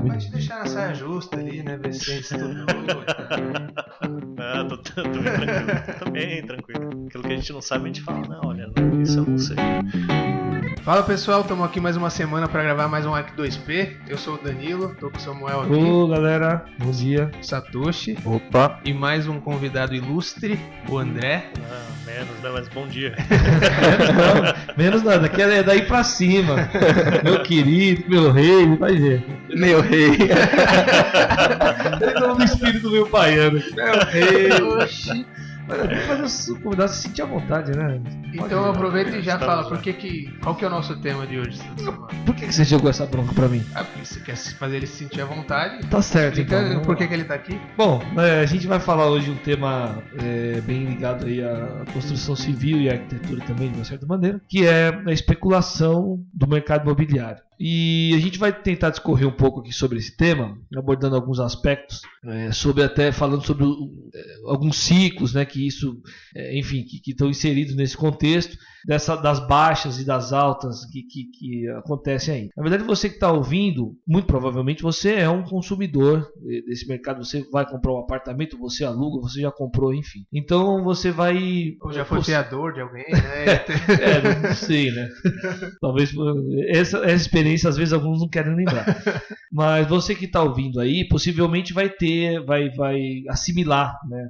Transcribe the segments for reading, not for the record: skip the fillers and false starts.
Pode deixar na saia justa ali, né? Ver se você estudou. Tô bem tranquilo. Tô bem tranquilo. Aquilo que a gente não sabe, a gente fala, não, olha, isso eu não sei. Fala pessoal, estamos aqui mais uma semana para gravar mais um Arc 2P. Eu sou o Danilo, tô com o Samuel aqui. Ô galera, bom dia. Satoshi. Opa. E mais um convidado ilustre, o André. Menos, né? Mas bom dia. Menos nada, daqui é daí pra cima. Meu querido, meu rei, vai ver. Meu rei. Ele não no espírito do meu baiano. Meu rei. Oxi. Fazer o convidado se sentir à vontade, né? Então aproveita e já fala qual que é o nosso tema de hoje. Por que você jogou essa bronca pra mim? Porque você quer fazer ele se sentir à vontade. Tá certo, Explica então. por que ele tá aqui. Bom, a gente vai falar hoje um tema bem ligado aí à construção civil e à arquitetura também, de uma certa maneira, que é a especulação do mercado imobiliário. E a gente vai tentar discorrer um pouco aqui sobre esse tema, abordando alguns aspectos, falando sobre alguns ciclos, né, que isso, enfim, que estão inseridos nesse contexto, das baixas e das altas que acontecem aí. Na verdade, você que está ouvindo, muito provavelmente você é um consumidor desse mercado, você vai comprar um apartamento, você aluga, você já comprou, enfim. Então você vai... Ou já foi fiador de alguém, né? Não sei, né? Talvez essa experiência, às vezes, alguns não querem lembrar. Mas você que está ouvindo aí, possivelmente vai assimilar, né?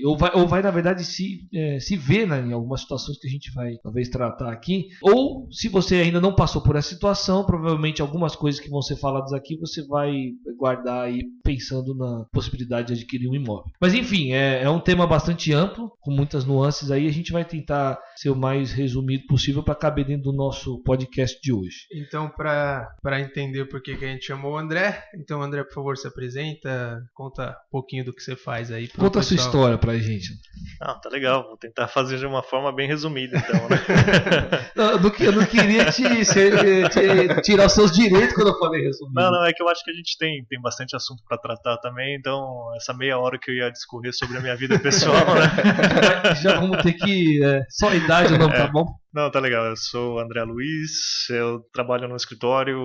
Ou vai, na verdade, se ver, né, em algumas situações que a gente vai talvez tratar aqui. Ou, se você ainda não passou por essa situação, provavelmente algumas coisas que vão ser faladas aqui você vai guardar aí pensando na possibilidade de adquirir um imóvel. Mas, enfim, é um tema bastante amplo, com muitas nuances aí. A gente vai tentar ser o mais resumido possível para caber dentro do nosso podcast de hoje. Então, para entender por que a gente chamou o André, então, André, por favor, se apresenta, conta um pouquinho do que você faz aí. Conta a sua história pra gente. Tá legal, vou tentar fazer de uma forma bem resumida, então, né? Eu não queria te tirar os seus direitos quando eu falei resumido. Não, é que eu acho que a gente tem bastante assunto para tratar também, então essa meia hora que eu ia discorrer sobre a minha vida pessoal, né? Já vamos ter que... só a idade ou não, tá bom? Não, tá legal. Eu sou o André Luiz, eu trabalho no escritório,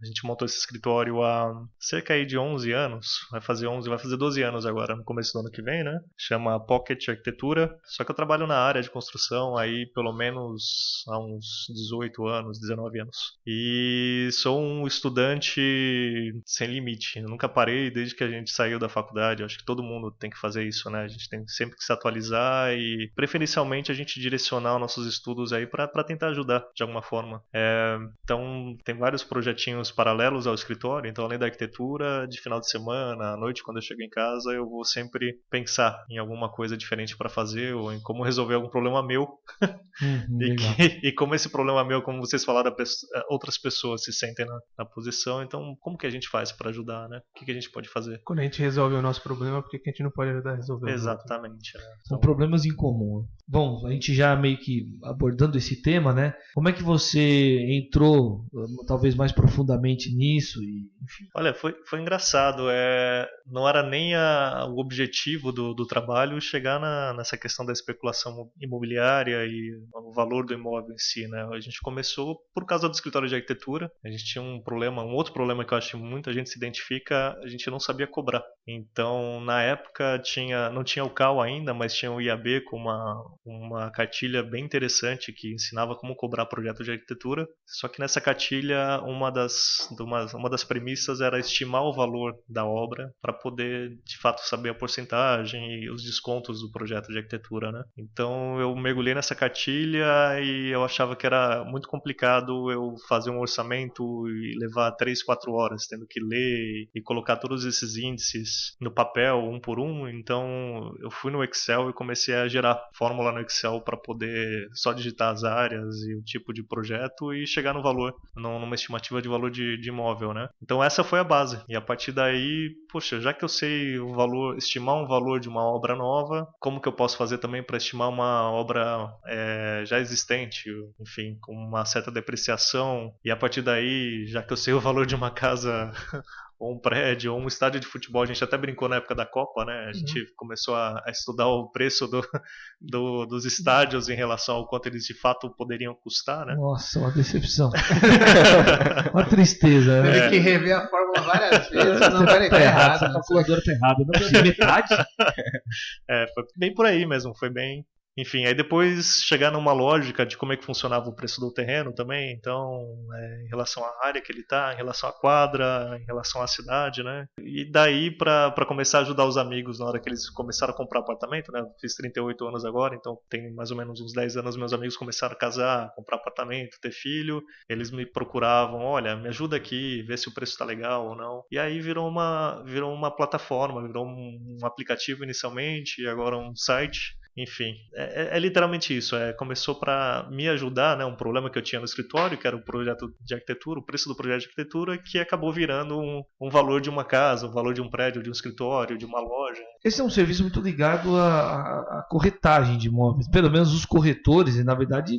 a gente montou esse escritório há cerca aí de 11 anos, vai fazer 12 anos agora, no começo do ano que vem, né? Chama Pocket Arquitetura, só que eu trabalho na área de construção aí pelo menos há uns 18 anos, 19 anos. E sou um estudante sem limite, eu nunca parei desde que a gente saiu da faculdade, eu acho que todo mundo tem que fazer isso, né? A gente tem sempre que se atualizar e preferencialmente a gente direcionar os nossos estudos aí para tentar ajudar de alguma forma. Então tem vários projetinhos paralelos ao escritório, então além da arquitetura, de final de semana, à noite quando eu chego em casa, eu vou sempre pensar em alguma coisa diferente para fazer ou em como resolver algum problema meu. E como esse problema meu, como vocês falaram, outras pessoas se sentem na posição, então como que a gente faz para ajudar, né? O que a gente pode fazer? Quando a gente resolve o nosso problema, por que a gente não pode ajudar a resolver? Exatamente. Né? São problemas em comum. Bom, a gente já meio que abordando esse tema, né? Como é que você entrou, talvez mais profundamente nisso? Enfim. Olha, foi engraçado. Não era nem o objetivo do trabalho chegar nessa questão da especulação imobiliária e o valor do imóvel em si, né? A gente começou por causa do escritório de arquitetura. A gente tinha um outro problema que eu acho que muita gente se identifica, a gente não sabia cobrar. Então, na época, não tinha o CAL ainda, mas tinha o IAB com uma cartilha bem interessante que ensinava como cobrar projeto de arquitetura. Só que nessa cartilha, uma das premissas era estimar o valor da obra para poder, de fato, saber a porcentagem e os descontos do projeto de arquitetura, né? Então, eu mergulhei nessa cartilha e eu achava que era muito complicado eu fazer um orçamento e levar 3, 4 horas tendo que ler e colocar todos esses índices no papel, um por um. Então eu fui no Excel e comecei a gerar fórmula no Excel para poder só digitar as áreas e o tipo de projeto e chegar no valor, numa estimativa de valor de imóvel, né? Então essa foi a base. E a partir daí, poxa, já que eu sei estimar um valor de uma obra nova, como que eu posso fazer também para estimar uma obra já existente, enfim, com uma certa depreciação? E a partir daí, já que eu sei o valor de uma casa ou um prédio, ou um estádio de futebol. A gente até brincou na época da Copa, né? A gente começou a estudar o preço dos estádios em relação ao quanto eles de fato poderiam custar, né? Nossa, uma decepção. Uma tristeza, né? Teve que rever a fórmula várias vezes, não vai Tá errado, errado. essa calculadora tá errada. Não é possível, metade? Foi bem por aí mesmo, foi bem. Enfim, aí depois chegar numa lógica de como é que funcionava o preço do terreno também, então, em relação à área que ele tá, em relação à quadra, em relação à cidade, né? E daí pra começar a ajudar os amigos na hora que eles começaram a comprar apartamento, né? Eu fiz 38 anos agora, então tem mais ou menos uns 10 anos meus amigos começaram a casar, comprar apartamento, ter filho, eles me procuravam, olha, me ajuda aqui, vê se o preço tá legal ou não. E aí virou uma plataforma, virou um aplicativo inicialmente, e agora um site. Enfim, é literalmente isso. Começou para me ajudar, né, um problema que eu tinha no escritório, que era o projeto de arquitetura, o preço do projeto de arquitetura, que acabou virando um valor de uma casa, um valor de um prédio, de um escritório, de uma loja. Esse é um serviço muito ligado à corretagem de imóveis. Pelo menos os corretores, e na verdade,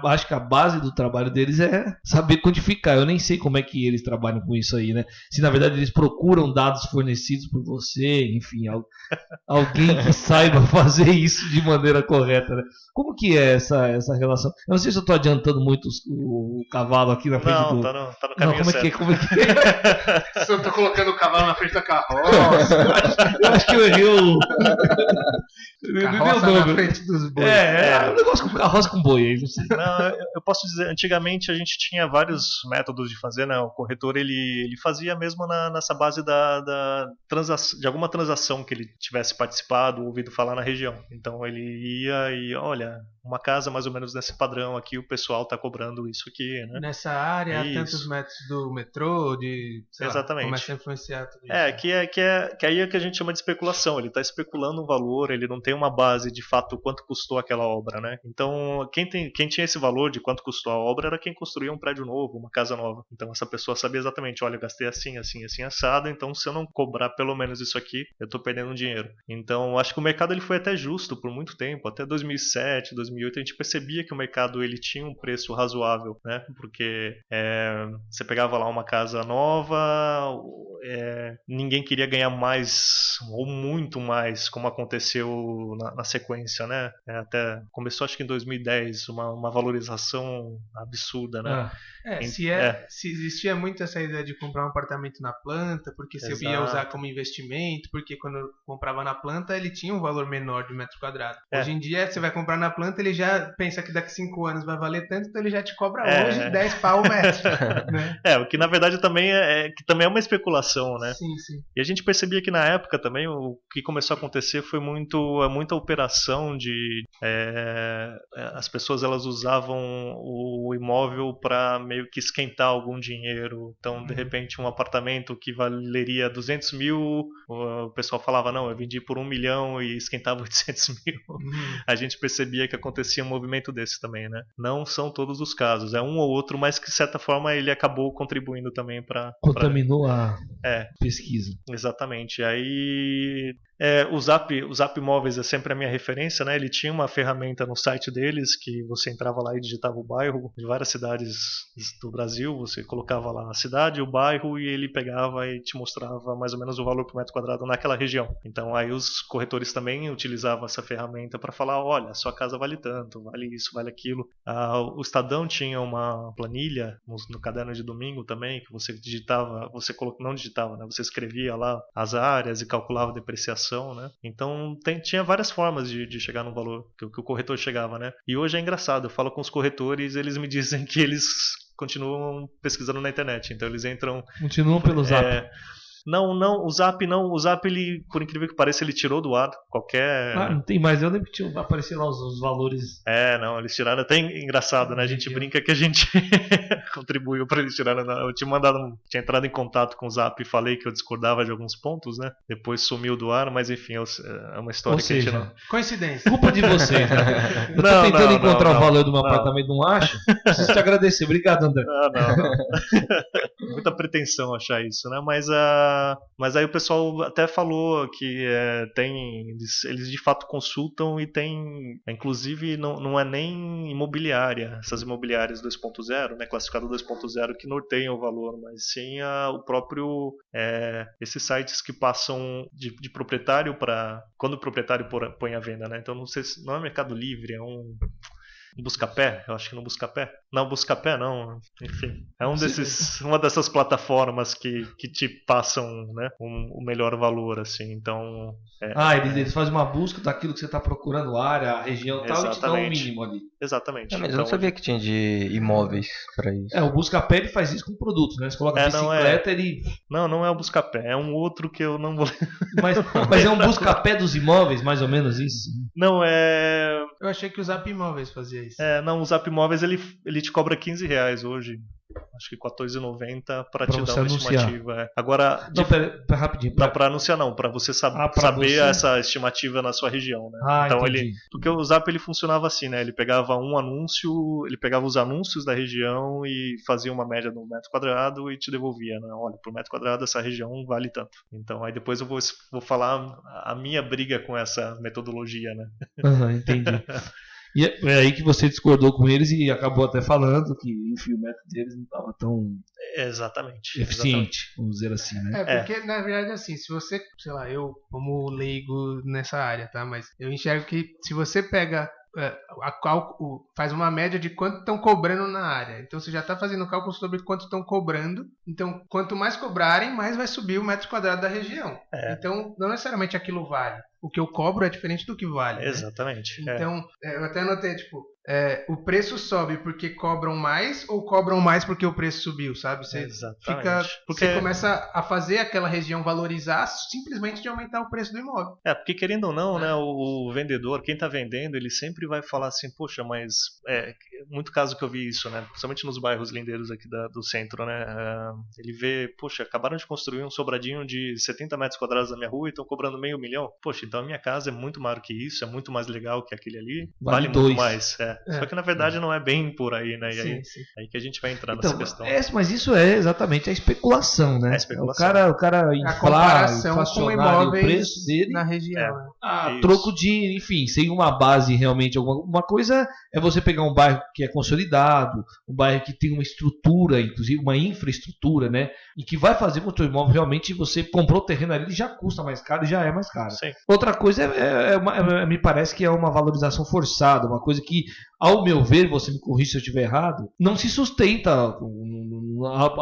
acho que a base do trabalho deles é saber codificar. Eu nem sei como é que eles trabalham com isso aí, né? Se na verdade eles procuram dados fornecidos por você, enfim, alguém que saiba fazer isso de maneira correta, né? Como que é essa relação? Eu não sei se eu estou adiantando muito o cavalo aqui na frente não, do... tá no caminho certo. Como é que é? Se eu tô colocando o cavalo na frente da carroça, Eu acho que eu errei o... carroça na frente dos bois. É um negócio com carroça com boi aí, não sei. Não, eu posso dizer, antigamente a gente tinha vários métodos de fazer, né? O corretor ele fazia mesmo nessa base de alguma transação que ele tivesse participado, ouvido falar na região. Então ele ia e, olha, uma casa mais ou menos nesse padrão aqui, o pessoal tá cobrando isso aqui, né? Nessa área, Isso. tantos metros do metrô, sei Exatamente. lá, começa a influenciar tudo isso. Que aí é que a gente chama de especulação. Ele está especulando um valor, ele não tem uma base de fato quanto custou aquela obra, né? Então, quem tinha esse valor de quanto custou a obra era quem construía um prédio novo, uma casa nova. Então, essa pessoa sabia exatamente, olha, eu gastei assim, assim, assim, assado, então se eu não cobrar pelo menos isso aqui, eu estou perdendo dinheiro. Então, acho que o mercado ele foi até justo por muito tempo, até 2007, 2008, a gente percebia que o mercado ele tinha um preço razoável, né? Porque você pegava lá uma casa nova, ninguém queria ganhar mais ou muito mais, como aconteceu na sequência, né? Até começou acho que em 2010 uma valorização absurda, né? Se existia muito essa ideia de comprar um apartamento na planta, porque você ia usar como investimento, porque quando eu comprava na planta ele tinha um valor menor de metro quadrado. Hoje em dia você vai comprar na planta, ele já pensa que daqui 5 anos vai valer tanto, então ele já te cobra hoje 10 pau o metro. Né? O que na verdade também que também é uma especulação, né? Sim, sim. E a gente percebia que na época também o que começou a acontecer foi muita operação de as pessoas elas usavam o imóvel para meio que esquentar algum dinheiro. Então, de repente, um apartamento que valeria 200 mil, o pessoal falava, não, eu vendi por 1 milhão e esquentava 800 mil. A gente percebia que acontecia um movimento desse também, né? Não são todos os casos, é um ou outro, mas que de certa forma ele acabou contribuindo também para... Contaminou a pesquisa. Exatamente. Aí... o Zap Imóveis é sempre a minha referência, né? Ele tinha uma ferramenta no site deles que você entrava lá e digitava o bairro de várias cidades do Brasil, você colocava lá a cidade, o bairro e ele pegava e te mostrava mais ou menos o valor por metro quadrado naquela região. Então aí os corretores também utilizavam essa ferramenta para falar, olha, sua casa vale tanto, vale isso, vale aquilo. O Estadão tinha uma planilha no caderno de domingo também, que você digitava, não digitava, né? Você escrevia lá as áreas e calculava a depreciação, né? Então tinha várias formas de chegar no valor que o corretor chegava, né? E hoje é engraçado, eu falo com os corretores, eles me dizem que eles continuam pesquisando na internet, então eles entram... Continuam pelo Zap. Não, o Zap ele, por incrível que pareça, ele tirou do ar qualquer... não tem mais, eu lembro que tinha aparecido lá os valores. Não, eles tiraram, até engraçado, né? A gente brinca que a gente contribuiu para eles tirarem. Eu tinha entrado em contato com o Zap e falei que eu discordava de alguns pontos, né? Depois sumiu do ar, mas enfim, é uma história que a gente não... Coincidência. Culpa de vocês, né? Eu tô tentando encontrar o valor do meu apartamento, não acho. Preciso te agradecer, obrigado, André. Não. Muita pretensão achar isso, né? Mas Mas aí o pessoal até falou que eles de fato consultam e tem, inclusive não é nem imobiliária, essas imobiliárias 2.0, né, classificado 2.0 que norteiam o valor, mas sim o próprio esses sites que passam de proprietário para quando o proprietário põe à venda, né? Então não sei se não é Mercado Livre, é um Buscapé, eu acho que no Buscapé. Não, Buscapé não, enfim. É uma dessas plataformas que te passam, né, o melhor valor, assim, então... eles fazem uma busca daquilo que você está procurando, área, região e tal, e te dão um mínimo ali. Exatamente. Mas eu não sabia que tinha de imóveis para isso. O Buscapé ele faz isso com produtos, né? Você coloca bicicleta, ele... Não é o Buscapé, é um outro que eu não vou... mas é um Buscapé dos imóveis, mais ou menos isso? Não, Eu achei que o Zap Imóveis fazia isso. Não, o Zap Imóveis ele te cobra R$15 hoje. Acho que R$14,90 para te dar uma estimativa. Agora, pera, rapidinho. Para anunciar não, para você saber essa estimativa na sua região, né? Então porque o Zap ele funcionava assim, né? Ele pegava um anúncio, ele pegava os anúncios da região e fazia uma média do metro quadrado e te devolvia, né? Olha, por metro quadrado essa região vale tanto. Então aí depois eu vou falar a minha briga com essa metodologia, né? Entendi. E é aí que você discordou com eles e acabou até falando que, enfim, o método deles não estava tão eficiente, vamos dizer assim, né? Porque, na verdade, assim, se você, sei lá, eu como leigo nessa área, tá? Mas eu enxergo que se você pega faz uma média de quanto estão cobrando na área. Então você já está fazendo cálculo sobre quanto estão cobrando. Então, quanto mais cobrarem, mais vai subir o metro quadrado da região. Então, não necessariamente aquilo vale. O que eu cobro é diferente do que vale. Exatamente. Né? Então, eu até anotei, tipo, o preço sobe porque cobram mais ou cobram mais porque o preço subiu, sabe? Você você começa a fazer aquela região valorizar simplesmente de aumentar o preço do imóvel. Porque querendo ou não, né, o vendedor, quem está vendendo, ele sempre vai falar assim, poxa, mas muito caso que eu vi isso, né? Principalmente nos bairros lindeiros aqui do centro, né? Ele vê, poxa, acabaram de construir um sobradinho de 70 metros quadrados na minha rua e estão cobrando R$500 mil. Poxa, então a minha casa é muito maior que isso, é muito mais legal que aquele ali, vale muito mais. Só que na verdade não é bem por aí, né? E aí que a gente vai entrar nessa questão. Mas isso é exatamente a especulação, né? O cara inflacionar o preço dele na região. Troco de, enfim, sem uma base realmente. Uma coisa é você pegar um bairro que é consolidado, um bairro que tem uma estrutura, inclusive uma infraestrutura, né? E que vai fazer com que o teu imóvel realmente você comprou o terreno ali, ele já custa mais caro e já é mais caro. Sim. Outra coisa me parece que é uma valorização forçada, uma coisa que, ao meu ver, você me corrige se eu estiver errado, não se sustenta a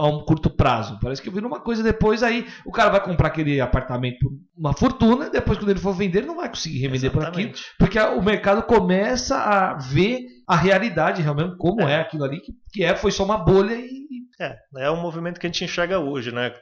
um curto prazo. Parece que vira uma coisa depois, aí o cara vai comprar aquele apartamento por uma fortuna, depois quando ele for vender, ele não vai conseguir revender por aquilo, porque o mercado começa a ver a realidade realmente, como é aquilo ali, que foi só uma bolha e... É um movimento que a gente enxerga hoje, né?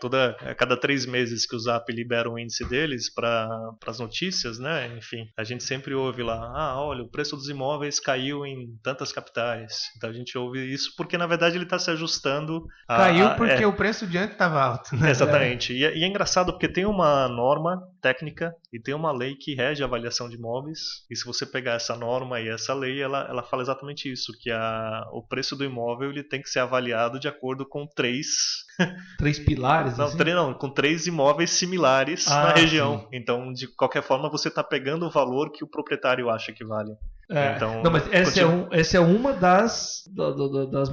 A cada 3 meses que o Zap libera o índice deles para as notícias, né? Enfim, a gente sempre ouve lá, olha, o preço dos imóveis caiu em tantas capitais. Então a gente ouve isso porque na verdade ele está se ajustando. Caiu porque o preço de antes estava alto, né? Exatamente. E é engraçado porque tem uma norma técnica e tem uma lei que rege a avaliação de imóveis. E se você pegar essa norma e essa lei, ela fala exatamente isso, que o preço do imóvel ele tem que ser avaliado de acordo com 3 pilares? Não, assim? com 3 imóveis similares na região. Sim. Então, de qualquer forma, você está pegando o valor que o proprietário acha que vale. Então, não, mas essa é uma das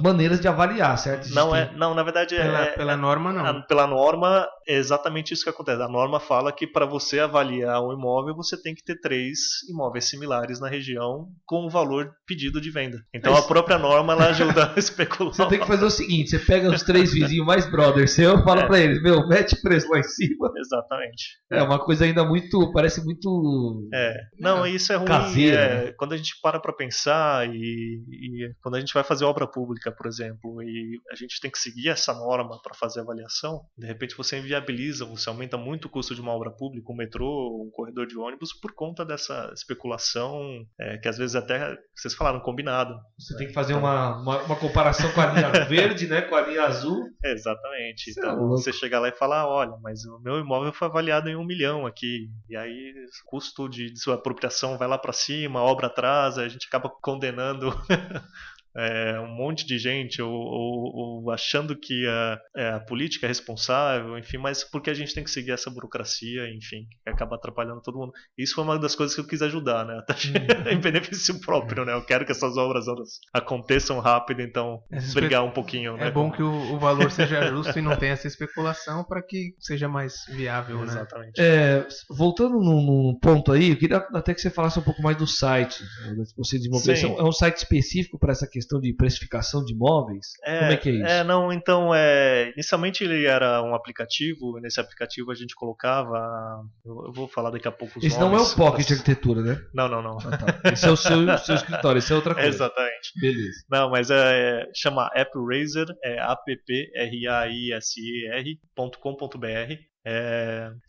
maneiras de avaliar, certo? Não, na verdade pela norma não. Pela norma é exatamente isso que acontece. A norma fala que para você avaliar um imóvel você tem que ter 3 imóveis similares na região com o valor pedido de venda. Então a própria norma ela ajuda a especular. Você tem que fazer o seguinte: você pega os 3 vizinhos mais brothers seu, fala para eles, mete preço lá em cima. Exatamente. É uma coisa ainda parece muito. Não, isso é ruim. Caseira, né? Quando a gente para pensar e quando a gente vai fazer obra pública, por exemplo, e a gente tem que seguir essa norma para fazer a avaliação, de repente você inviabiliza, você aumenta muito o custo de uma obra pública, um metrô, um corredor de ônibus, por conta dessa especulação, que às vezes até, vocês falaram, combinado. Você tem que fazer uma comparação com a linha verde, né, com a linha azul. Exatamente. Então você chega lá e fala, olha, mas o meu imóvel foi avaliado em 1 milhão aqui, e aí o custo de sua apropriação vai lá para cima, a obra atrasa, a gente acaba condenando um monte de gente, ou achando que a política é responsável, enfim, mas porque a gente tem que seguir essa burocracia, enfim, que acaba atrapalhando todo mundo. Isso foi uma das coisas que eu quis ajudar, né? Até em benefício próprio, né? Eu quero que essas obras aconteçam rápido, então brigar um pouquinho, né? É bom que o valor seja justo e não tenha essa especulação para que seja mais viável, Exatamente. né? Voltando num ponto aí, eu queria até que você falasse um pouco mais do site. Você de imóveis. É um site específico para essa questão de precificação de imóveis? Como é que é isso? Não, então, inicialmente ele era um aplicativo, e nesse aplicativo a gente colocava, eu vou falar daqui a pouco os esse nomes. Esse não é o Pocket Arquitetura, né? Não. Ah, tá. Esse é o seu escritório, esse é outra coisa. Exatamente. Beleza. Não, mas chama AppRaiser, appraiser.com.br.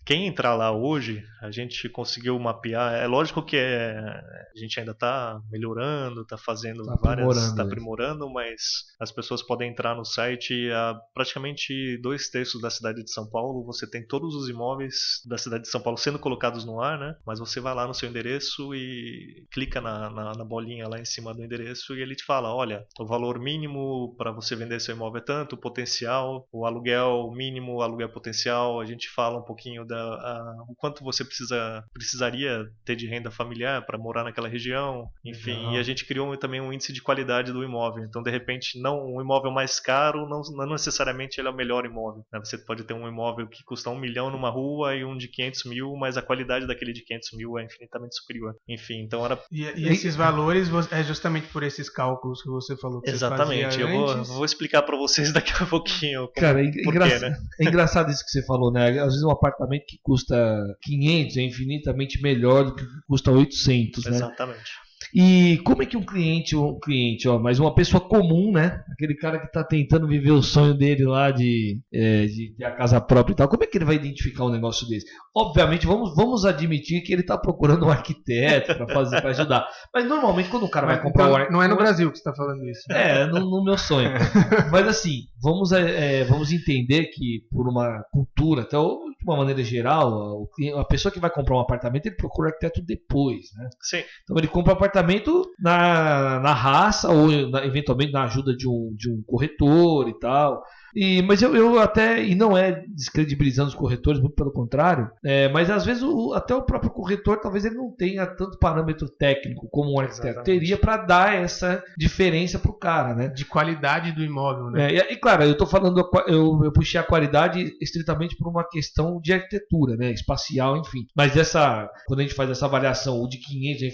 Quem entrar lá hoje, a gente conseguiu mapear. É lógico que a gente ainda está melhorando, está fazendo está aprimorando, mas as pessoas podem entrar no site. Praticamente 2/3 da cidade de São Paulo, você tem todos os imóveis da cidade de São Paulo sendo colocados no ar, né? Mas você vai lá no seu endereço e clica na bolinha lá em cima do endereço e ele te fala: olha, o valor mínimo para você vender seu imóvel é tanto, o potencial, o aluguel mínimo, o aluguel potencial. A gente fala um pouquinho o quanto você precisaria ter de renda familiar para morar naquela região, enfim, e a gente criou também um índice de qualidade do imóvel. Então, de repente, um imóvel mais caro não necessariamente ele é o melhor imóvel, né? Você pode ter um imóvel que custa 1 milhão numa rua e um de 500 mil, mas a qualidade daquele de 500 mil é infinitamente superior. Enfim, então era... E esses valores é justamente por esses cálculos que você falou que Exatamente, você fazia antes. Eu vou explicar para vocês daqui a pouquinho. Cara, né? É engraçado isso que você falou, né? Às vezes um apartamento que custa 500 é infinitamente melhor do que custa 800, né? Exatamente. E como é que um cliente, mas uma pessoa comum, né? Aquele cara que está tentando viver o sonho dele lá de ter a casa própria e tal, como é que ele vai identificar um negócio desse? Obviamente, vamos admitir que ele está procurando um arquiteto para ajudar. Mas normalmente quando o cara vai comprar um arquiteto... Não é no Brasil que você está falando isso. No meu sonho. Mas assim, vamos entender que por uma cultura, até de uma maneira geral, a pessoa que vai comprar um apartamento, ele procura o arquiteto depois, né? Sim. Então ele compra um apartamento na raça ou eventualmente na ajuda de um corretor e tal. Mas eu até, e não é descredibilizando os corretores, muito pelo contrário, mas às vezes até o próprio corretor talvez ele não tenha tanto parâmetro técnico como um arquiteto teria para dar essa diferença pro cara, né? De qualidade do imóvel, né? E claro, eu tô falando, eu puxei a qualidade estritamente por uma questão de arquitetura, né? Espacial, enfim. Mas quando a gente faz essa avaliação, o de 500 é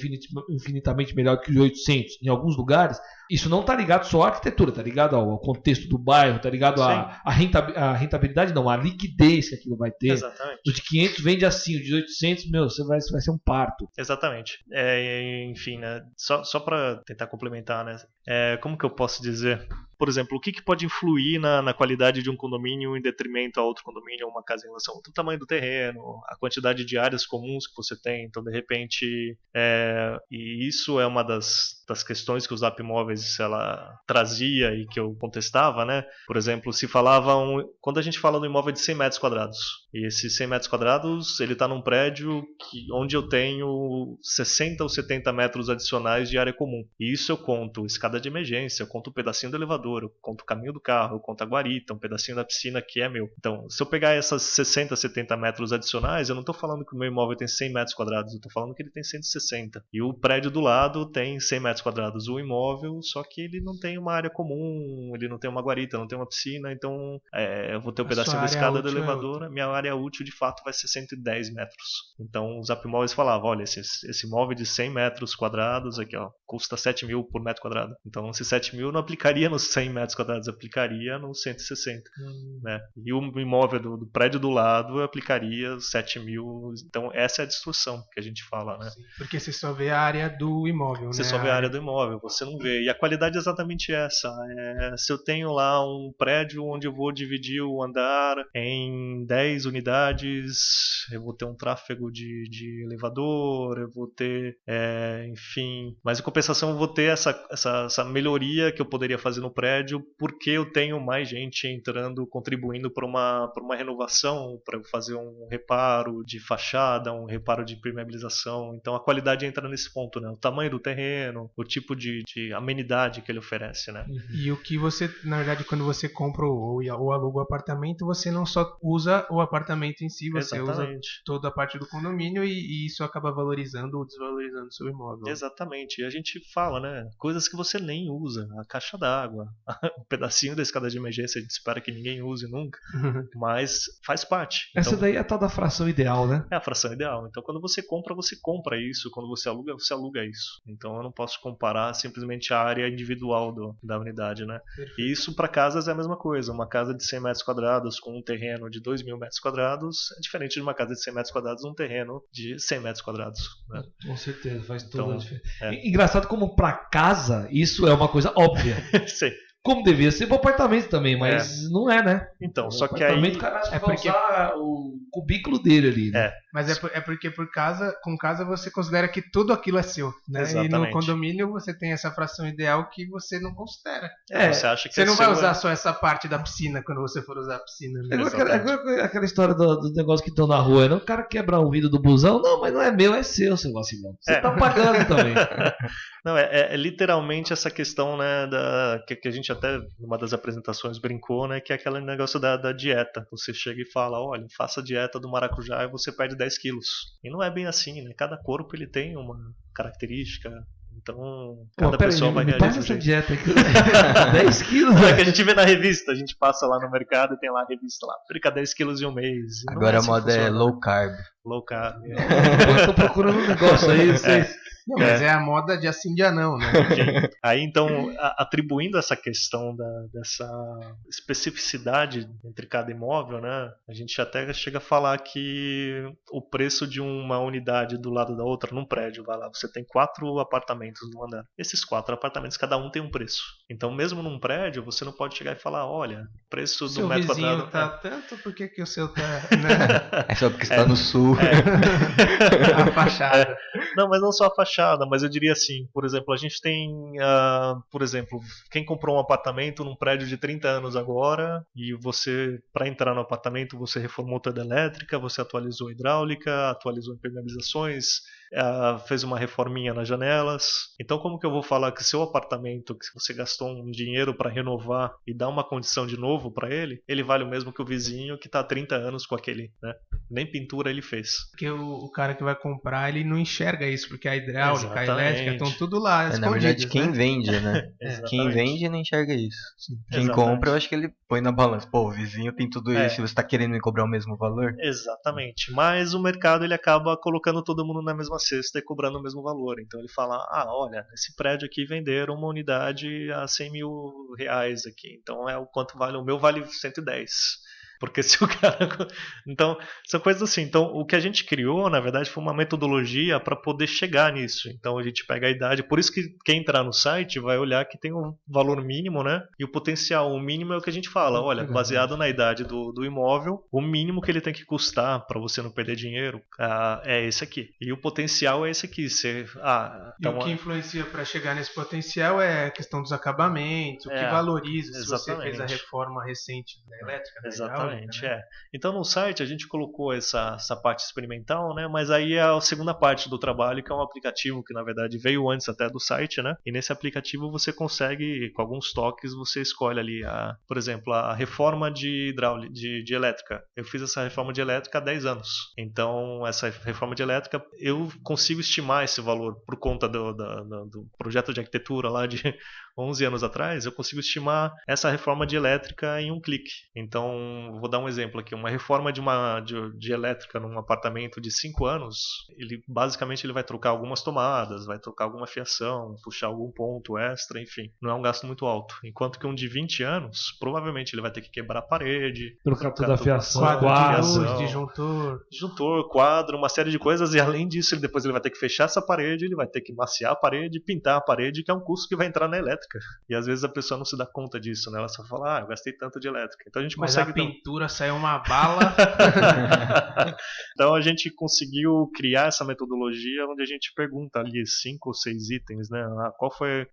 infinitamente melhor que o de 800 em alguns lugares, isso não está ligado só à arquitetura, está ligado ao contexto do bairro, está ligado à rentabilidade, não, à liquidez que aquilo vai ter. Exatamente. O de 500 vende assim, o de 800, você vai ser um parto. Exatamente. Enfim, né? Só para tentar complementar, né? Como que eu posso dizer? Por exemplo, o que pode influir na qualidade de um condomínio em detrimento a outro condomínio ou uma casa em relação ao tamanho do terreno, a quantidade de áreas comuns que você tem. Então, de repente, e isso é uma das questões que o Zap Imóveis ela trazia e que eu contestava, né? Por exemplo, se falava quando a gente fala do imóvel de 100 metros quadrados, e esses 100 metros quadrados, ele está num prédio onde eu tenho 60 ou 70 metros adicionais de área comum. E isso eu conto escada de emergência, eu conto um pedacinho do elevador, eu conto o caminho do carro, eu conto a guarita, um pedacinho da piscina que é meu. Então, se eu pegar essas 60, 70 metros adicionais, eu não estou falando que o meu imóvel tem 100 metros quadrados, eu estou falando que ele tem 160. E o prédio do lado tem 100 metros quadrados. O imóvel, só que ele não tem uma área comum, ele não tem uma guarita, não tem uma piscina, então eu vou ter um pedacinho da escada do elevador, minha área útil de fato vai ser 110 metros. Então, os Zap Imóveis falavam, olha, esse imóvel de 100 metros quadrados aqui, ó, custa 7 mil por metro quadrado. Então, esse 7 mil não aplicaria nos 100 metros quadrados, aplicaria nos 160. Né? E o imóvel do prédio do lado aplicaria 7 mil. Então, essa é a distorção que a gente fala, né? Sim, porque você só vê a área do imóvel, você né? só vê a área do imóvel, você não vê. E a qualidade é exatamente essa. Se eu tenho lá um prédio onde eu vou dividir o andar em 10 unidades, eu vou ter um tráfego de elevador, eu vou ter, enfim... Mas em compensação eu vou ter essa melhoria que eu poderia fazer no prédio porque eu tenho mais gente entrando, contribuindo para uma renovação, para eu fazer um reparo de fachada, um reparo de impermeabilização. Então a qualidade entra nesse ponto, né? O tamanho do terreno, o tipo de amenidade que ele oferece, né? E o que você, na verdade, quando você compra ou aluga o apartamento, você não só usa o apartamento em si, você usa toda a parte do condomínio e isso acaba valorizando ou desvalorizando o seu imóvel. Exatamente. E a gente fala, né? Coisas que você nem usa. A caixa d'água, um pedacinho da escada de emergência, a gente espera que ninguém use nunca, mas faz parte. Essa daí é a tal da fração ideal, né? É a fração ideal. Então quando você compra isso. Quando você aluga isso. Então eu não posso comparar simplesmente a área individual da unidade, né? E isso para casas é a mesma coisa. Uma casa de 100 metros quadrados com um terreno de 2.000 metros quadrados é diferente de uma casa de 100 metros quadrados num terreno de 100 metros quadrados, né? Com certeza, faz toda a diferença. Engraçado como para casa isso é uma coisa óbvia. Sim. Como devia ser para apartamento também, mas não é, né? Então, o só que aí... O cara vai usar o cubículo dele ali, né? Mas é porque com casa você considera que tudo aquilo é seu, né? Exatamente. E no condomínio você tem essa fração ideal que você não considera. Você acha que você não vai usar só essa parte da piscina quando você for usar a piscina. Né? Aquela história do negócio que estão na rua, né? O cara quebra o vidro do busão, não, mas não é meu, é seu vacilão. Você tá pagando também. Não, é literalmente essa questão, né, que a gente até, numa das apresentações, brincou, né, que é aquele negócio da dieta. Você chega e fala, olha, faça a dieta do maracujá e você perde 10 quilos. E não é bem assim, né? Cada corpo ele tem uma característica, então cada pessoa vai reagir. Passa essa dieta aqui, 10 quilos. É que a gente vê na revista, a gente passa lá no mercado e tem lá a revista lá, perca 10 quilos em um mês. Agora a moda é low carb. Low carb. Eu tô procurando um negócio aí, vocês... Não, mas é a moda de assim de anão, né? Aí então, atribuindo essa questão dessa especificidade entre cada imóvel, né? A gente até chega a falar que o preço de uma unidade do lado da outra, num prédio, vai lá, você tem 4 apartamentos no andar. Esses 4 apartamentos, cada um tem um preço. Então, mesmo num prédio, você não pode chegar e falar, olha, o preço do metro quadrado... Seu vizinho tá tanto, por que o seu tá... Né? É só porque está no sul. A fachada. Não, mas não só a fachada, mas eu diria assim, por exemplo, a gente tem, por exemplo, quem comprou um apartamento num prédio de 30 anos agora, e você, para entrar no apartamento, você reformou toda a elétrica, você atualizou a hidráulica, atualizou impermeabilizações, fez uma reforminha nas janelas. Então como que eu vou falar que seu apartamento, que você gastou um dinheiro para renovar e dar uma condição de novo para ele vale o mesmo que o vizinho que está há 30 anos com aquele, né? Nem pintura ele fez. Porque o cara que vai comprar, ele não enxerga isso, porque a hidráulica, a elétrica estão tudo lá na verdade, quem vende, né? Quem vende não enxerga isso. Quem compra, eu acho que ele põe na balança. Pô, o vizinho tem tudo isso, você está querendo me cobrar o mesmo valor? Exatamente. Mas o mercado, ele acaba colocando todo mundo na mesma cesta e cobrando o mesmo valor. Então ele fala, olha, esse prédio aqui venderam uma unidade a 100 mil reais aqui. Então é o quanto vale, o meu vale 110. Porque se o cara... Então, são coisas assim. Então, o que a gente criou, na verdade, foi uma metodologia para poder chegar nisso. Então, a gente pega a idade. Por isso que quem entrar no site vai olhar que tem um valor mínimo, né? E o potencial. O mínimo é o que a gente fala. Olha, baseado na idade do imóvel, o mínimo que ele tem que custar para você não perder dinheiro é esse aqui. E o potencial é esse aqui. E o que influencia para chegar nesse potencial é a questão dos acabamentos, o que valoriza se você fez a reforma recente da elétrica, da exatamente. Então no site a gente colocou essa parte experimental, né? Mas aí é a segunda parte do trabalho, que é um aplicativo que na verdade veio antes até do site, né? E nesse aplicativo você consegue, com alguns toques, você escolhe ali, por exemplo, a reforma de hidráulica, de elétrica. Eu fiz essa reforma de elétrica há 10 anos. Então essa reforma de elétrica, eu consigo estimar esse valor por conta do projeto de arquitetura lá de 11 anos atrás. Eu consigo estimar essa reforma de elétrica em um clique. Então vou dar um exemplo aqui, uma reforma de elétrica num apartamento de 5 anos, ele basicamente vai trocar algumas tomadas, vai trocar alguma fiação, puxar algum ponto extra, enfim, não é um gasto muito alto. Enquanto que um de 20 anos, provavelmente ele vai ter que quebrar a parede, trocar toda a fiação, quadro, disjuntor, quadro, uma série de coisas, e além disso depois ele vai ter que fechar essa parede, ele vai ter que maciar a parede, pintar a parede, que é um custo que vai entrar na elétrica. E às vezes a pessoa não se dá conta disso, né? Ela só fala, eu gastei tanto de elétrica. Então a gente consegue... cintura, saiu uma bala. Então a gente conseguiu criar essa metodologia onde a gente pergunta ali 5 ou 6 itens, né? Qual foi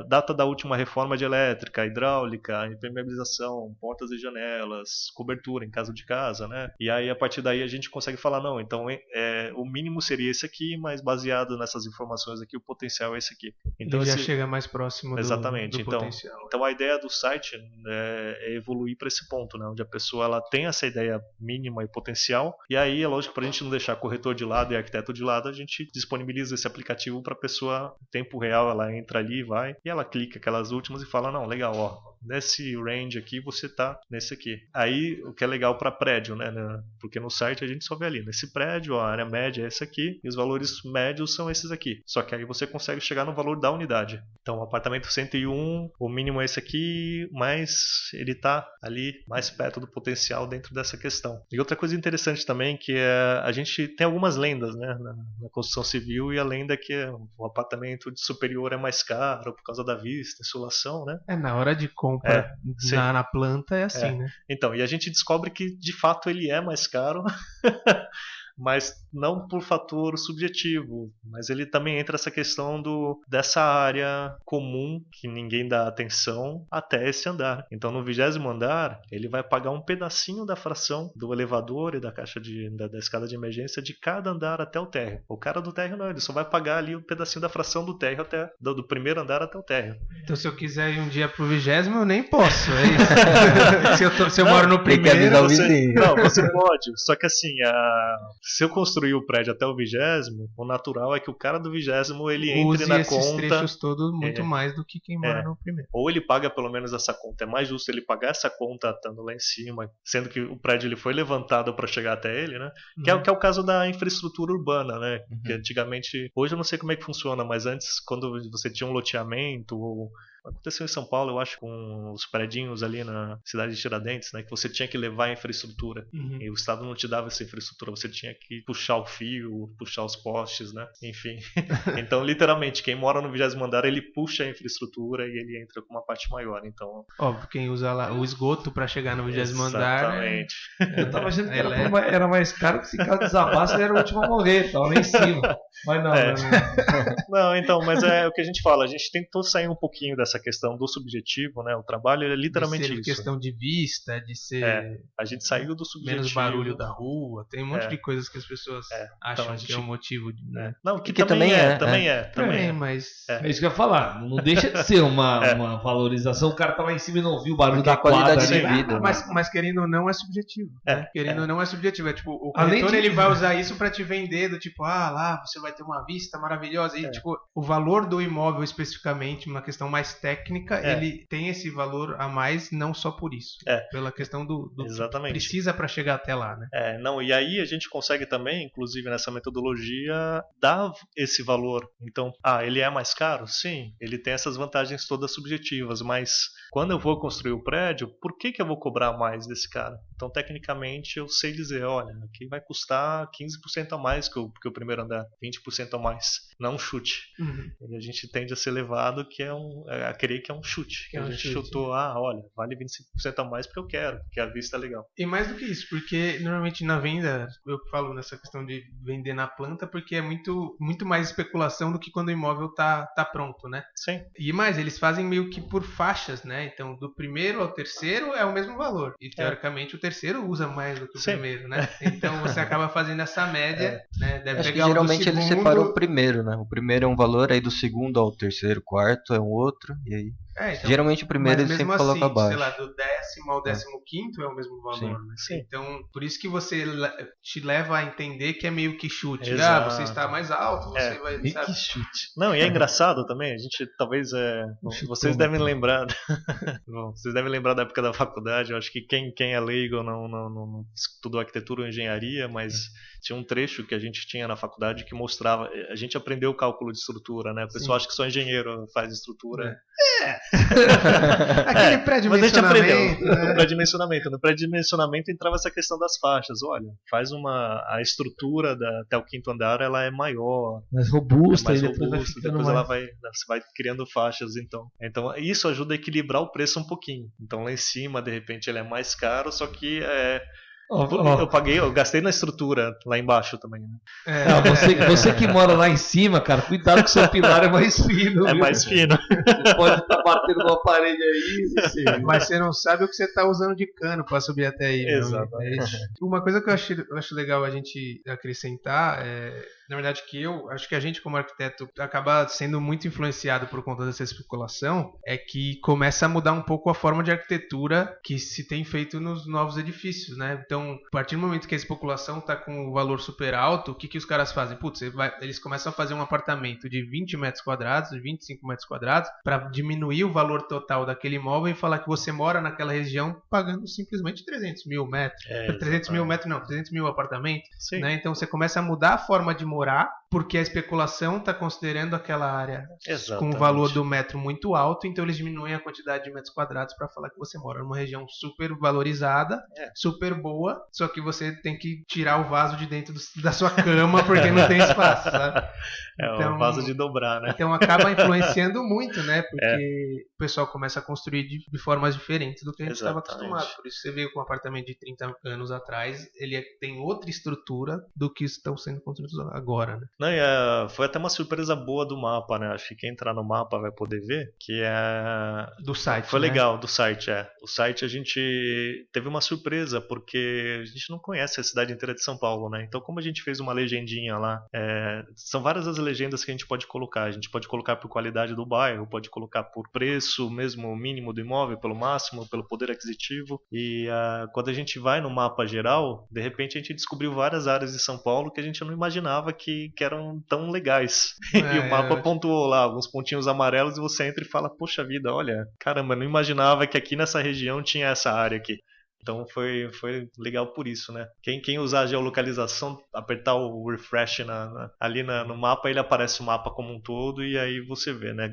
data da última reforma de elétrica, hidráulica, impermeabilização, portas e janelas, cobertura em caso de casa, né? E aí a partir daí a gente consegue falar, não, então o mínimo seria esse aqui, mas baseado nessas informações aqui, o potencial é esse aqui. Então ele já chega mais próximo do potencial. Então a ideia do site é evoluir para esse ponto, né? Onde a pessoa ela tem essa ideia mínima e potencial, e aí é lógico, para a gente não deixar corretor de lado e arquiteto de lado, a gente disponibiliza esse aplicativo para a pessoa, em tempo real, ela entra ali, vai, e ela clica aquelas últimas e fala, não, legal, ó, nesse range aqui você tá nesse aqui. Aí o que é legal para prédio, né? Porque no site a gente só vê ali, nesse prédio a área média é essa aqui e os valores médios são esses aqui. Só que aí você consegue chegar no valor da unidade. Então, o apartamento 101, o mínimo é esse aqui, mas ele tá ali mais perto do potencial dentro dessa questão. E outra coisa interessante também que a gente tem algumas lendas, né, na construção civil, e a lenda é que o apartamento superior é mais caro por causa da vista, insolação, né? Na hora de compra na planta é assim, né? Então, e a gente descobre que de fato ele é mais caro, mas não por fator subjetivo, mas ele também entra essa questão dessa área comum que ninguém dá atenção até esse andar. Então no 20º andar ele vai pagar um pedacinho da fração do elevador e da caixa da escada de emergência de cada andar até o térreo. O cara do térreo não, ele só vai pagar ali um pedacinho da fração do térreo do primeiro andar até o térreo. Então se eu quiser ir um dia pro 20º, eu nem posso, é isso. se eu moro no primeiro, você pode, só que assim, se eu construir o prédio até o 20º, o natural é que o cara do 20º ele entre na conta. Use esses trechos todos muito mais do que quem mora no primeiro. Ou ele paga pelo menos essa conta. É mais justo ele pagar essa conta estando lá em cima, sendo que o prédio ele foi levantado para chegar até ele, né? Que é o caso da infraestrutura urbana, né? Que antigamente, hoje eu não sei como é que funciona, mas antes, quando você tinha um loteamento ou aconteceu em São Paulo, eu acho, com os predinhos ali na cidade de Tiradentes, né? Que você tinha que levar a infraestrutura. E o Estado não te dava essa infraestrutura. Você tinha que puxar o fio, puxar os postes, né? Enfim. Então, literalmente, quem mora no 20º andar, ele puxa a infraestrutura e ele entra com uma parte maior. Então... Óbvio, quem usa lá o esgoto para chegar no 20º andar... Exatamente. Eu tava achando que era mais caro, que se caso desabasse, ele era o último a morrer. Tava lá em cima. Mas não, não, então, mas é o que a gente fala. A gente tentou sair um pouquinho dessa questão do subjetivo, né? O trabalho é literalmente de ser isso. Questão de vista, de ser... a gente saiu do subjetivo. Menos barulho da rua. Tem um monte de coisas que as pessoas acham então que é o motivo. Né? Não, que também é. Também, mas... É isso que eu ia falar. Não deixa de ser uma valorização. O cara tá lá em cima e não ouviu o barulho da qualidade quadra. De vida. Mas querendo ou não, é subjetivo. Né? Querendo ou não, é subjetivo. É tipo, o corretor ele vai usar isso pra te vender do tipo, lá você vai ter uma vista maravilhosa. E tipo, o valor do imóvel especificamente, uma questão mais técnica, ele tem esse valor a mais, não só por isso. Pela questão do Exatamente. Que precisa para chegar até lá, né? E aí a gente consegue também, inclusive nessa metodologia, dar esse valor. Então, ele é mais caro? Sim, ele tem essas vantagens todas subjetivas, mas quando eu vou construir o prédio, por que eu vou cobrar mais desse cara? Então, tecnicamente, eu sei dizer, olha, aqui vai custar 15% a mais que o primeiro andar, 20% a mais. Não um chute. E a gente tende a ser levado a querer que é um chute. Que a gente chutou, olha, vale 25% a mais porque eu quero, porque a vista é legal. E mais do que isso, porque normalmente na venda, eu falo nessa questão de vender na planta, porque é muito, muito mais especulação do que quando o imóvel tá pronto, né? Sim. E mais, eles fazem meio que por faixas, né? Então, do primeiro ao terceiro é o mesmo valor. E teoricamente o terceiro usa mais do que o primeiro, né? Então você acaba fazendo essa média, né? Deve Acho pegar que geralmente eles separam o primeiro, né? O primeiro é um valor, aí do segundo ao terceiro, quarto é um outro, e aí... Então, geralmente o primeiro ele sempre coloca abaixo. Sei lá, do 10º ao 15º é o mesmo valor, né? Então, por isso que você te leva a entender que é meio que chute. Exato. Você está mais alto, você vai... Sabe? Que chute. Não, e é engraçado também, a gente talvez... vocês devem lembrar... Bom, vocês devem lembrar da época da faculdade, eu acho que quem é leigo não estudou arquitetura ou engenharia, mas tinha um trecho que a gente tinha na faculdade que mostrava... A gente aprendeu o cálculo de estrutura, né? O pessoal acha que só engenheiro faz estrutura. Aquele pré-dimensionamento. No pré-dimensionamento. No pré-dimensionamento entrava essa questão das faixas. Olha, faz a estrutura até o 5º andar, ela é maior. Mais robusta. Depois você vai criando faixas, então. Então isso ajuda a equilibrar o preço um pouquinho. Então lá em cima, de repente, ele é mais caro, só que eu gastei na estrutura lá embaixo também, né? Você que mora lá em cima, cara, cuidado que o seu pilar é mais fino. É mais fino. Você pode estar batendo uma parede aí. Mas você não sabe o que você está usando de cano para subir até aí. Exatamente. Uma coisa que eu acho legal a gente acrescentar na verdade, acho que a gente como arquiteto acaba sendo muito influenciado por conta dessa especulação, é que começa a mudar um pouco a forma de arquitetura que se tem feito nos novos edifícios, né? Então, a partir do momento que a especulação está com o valor super alto, o que os caras fazem? Putz, eles começam a fazer um apartamento de 20 metros quadrados, de 25 metros quadrados, para diminuir o valor total daquele imóvel e falar que você mora naquela região pagando simplesmente 300 mil metros. 300 mil metros não, 300 mil apartamentos. Né? Então, você começa a mudar a forma de morar, porque a especulação está considerando aquela área com o valor do metro muito alto, então eles diminuem a quantidade de metros quadrados para falar que você mora numa região super valorizada, super boa, só que você tem que tirar o vaso de dentro da sua cama porque não tem espaço, sabe? Então, o vaso de dobrar, né? Então acaba influenciando muito, né? Porque o pessoal começa a construir de formas diferentes do que a gente estava acostumado. Por isso você vê que um apartamento de 30 anos atrás, ele tem outra estrutura do que estão sendo construídos agora, né? Não, foi até uma surpresa boa do mapa, né? Acho que quem entrar no mapa vai poder ver, que é... Do site, Foi legal, do site, O site a gente teve uma surpresa, porque a gente não conhece a cidade inteira de São Paulo, né? Então como a gente fez uma legendinha lá, são várias as legendas que a gente pode colocar. A gente pode colocar por qualidade do bairro, pode colocar por preço, mesmo mínimo do imóvel, pelo máximo, pelo poder aquisitivo. E quando a gente vai no mapa geral, de repente a gente descobriu várias áreas de São Paulo que a gente não imaginava que eram tão legais. E o mapa pontuou lá alguns pontinhos amarelos e você entra e fala, poxa vida, olha, caramba, não imaginava que aqui nessa região tinha essa área aqui. Então foi legal por isso, né? Quem usar a geolocalização, apertar o refresh ali no mapa, ele aparece o mapa como um todo e aí você vê, né?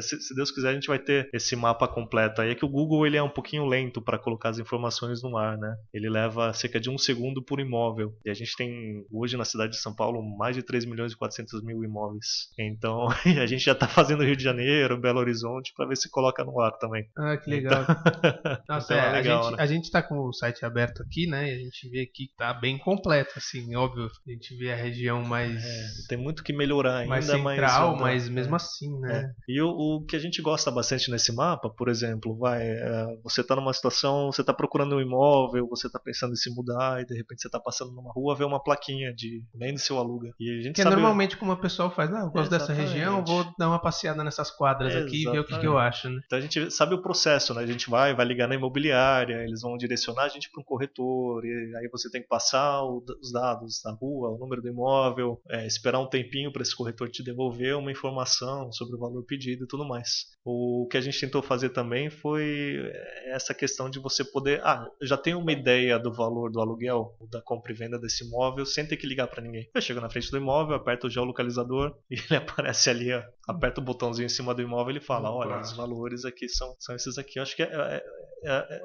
Se Deus quiser, a gente vai ter esse mapa completo. Aí é que o Google ele é um pouquinho lento para colocar as informações no ar, né? Ele leva cerca de 1 segundo por imóvel. E a gente tem hoje na cidade de São Paulo mais de 3.400.000 imóveis. Então a gente já tá fazendo Rio de Janeiro, Belo Horizonte, para ver se coloca no ar também. Ah, que legal. Então, nossa, então é legal, a gente tá com o site aberto aqui, né? E a gente vê que tá bem completo, assim, óbvio. A gente vê a região mais... tem muito que melhorar ainda. Mais central, mas mesmo assim, né? E o que a gente gosta bastante nesse mapa, por exemplo, você tá numa situação, você tá procurando um imóvel, você tá pensando em se mudar e de repente você tá passando numa rua, vê uma plaquinha de vende-se ou aluga. E a gente sabe... normalmente como a pessoa faz, eu gosto dessa região, vou dar uma passeada nessas quadras aqui e ver o que eu acho, né? Então a gente sabe o processo, né? A gente vai ligar na imobiliária, eles vão direcionar a gente para um corretor, e aí você tem que passar os dados da rua, o número do imóvel, esperar um tempinho para esse corretor te devolver uma informação sobre o valor pedido e tudo mais. O que a gente tentou fazer também foi essa questão de você poder, já tenho uma ideia do valor do aluguel, da compra e venda desse imóvel, sem ter que ligar para ninguém. Eu chego na frente do imóvel, aperto o geolocalizador e ele aparece ali, aperta o botãozinho em cima do imóvel e ele fala, olha, os valores aqui são esses aqui. Eu acho que é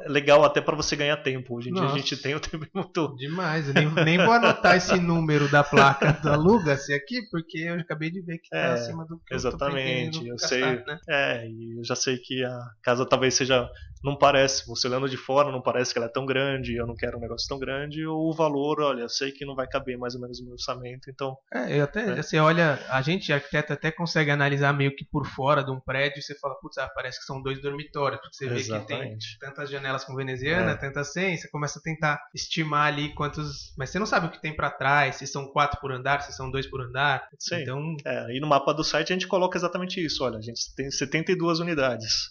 legal até para você ganhar tempo. Hoje em dia a gente tem o tempo muito... Demais, eu nem vou anotar esse número da placa do aluga-se aqui, porque eu acabei de ver que tá acima do que exatamente, eu sei, gastar, né? E eu já sei que a casa talvez seja, não parece, você olhando de fora não parece que ela é tão grande, eu não quero um negócio tão grande, ou o valor, olha, eu sei que não vai caber mais ou menos no meu orçamento, então... eu até, você olha, a gente, arquiteto, até consegue analisar meio que por fora de um prédio e você fala, putz, parece que são 2 dormitórios, porque você vê que tem tantas janelas com veneziana, tantas sem, você começa a tentar estimar ali quantos, mas você não sabe o que tem pra trás, se são 4 por andar, se são 2 por andar. Sim. Então... e no mapa do site a gente coloca exatamente isso, olha, a gente tem 72 unidades.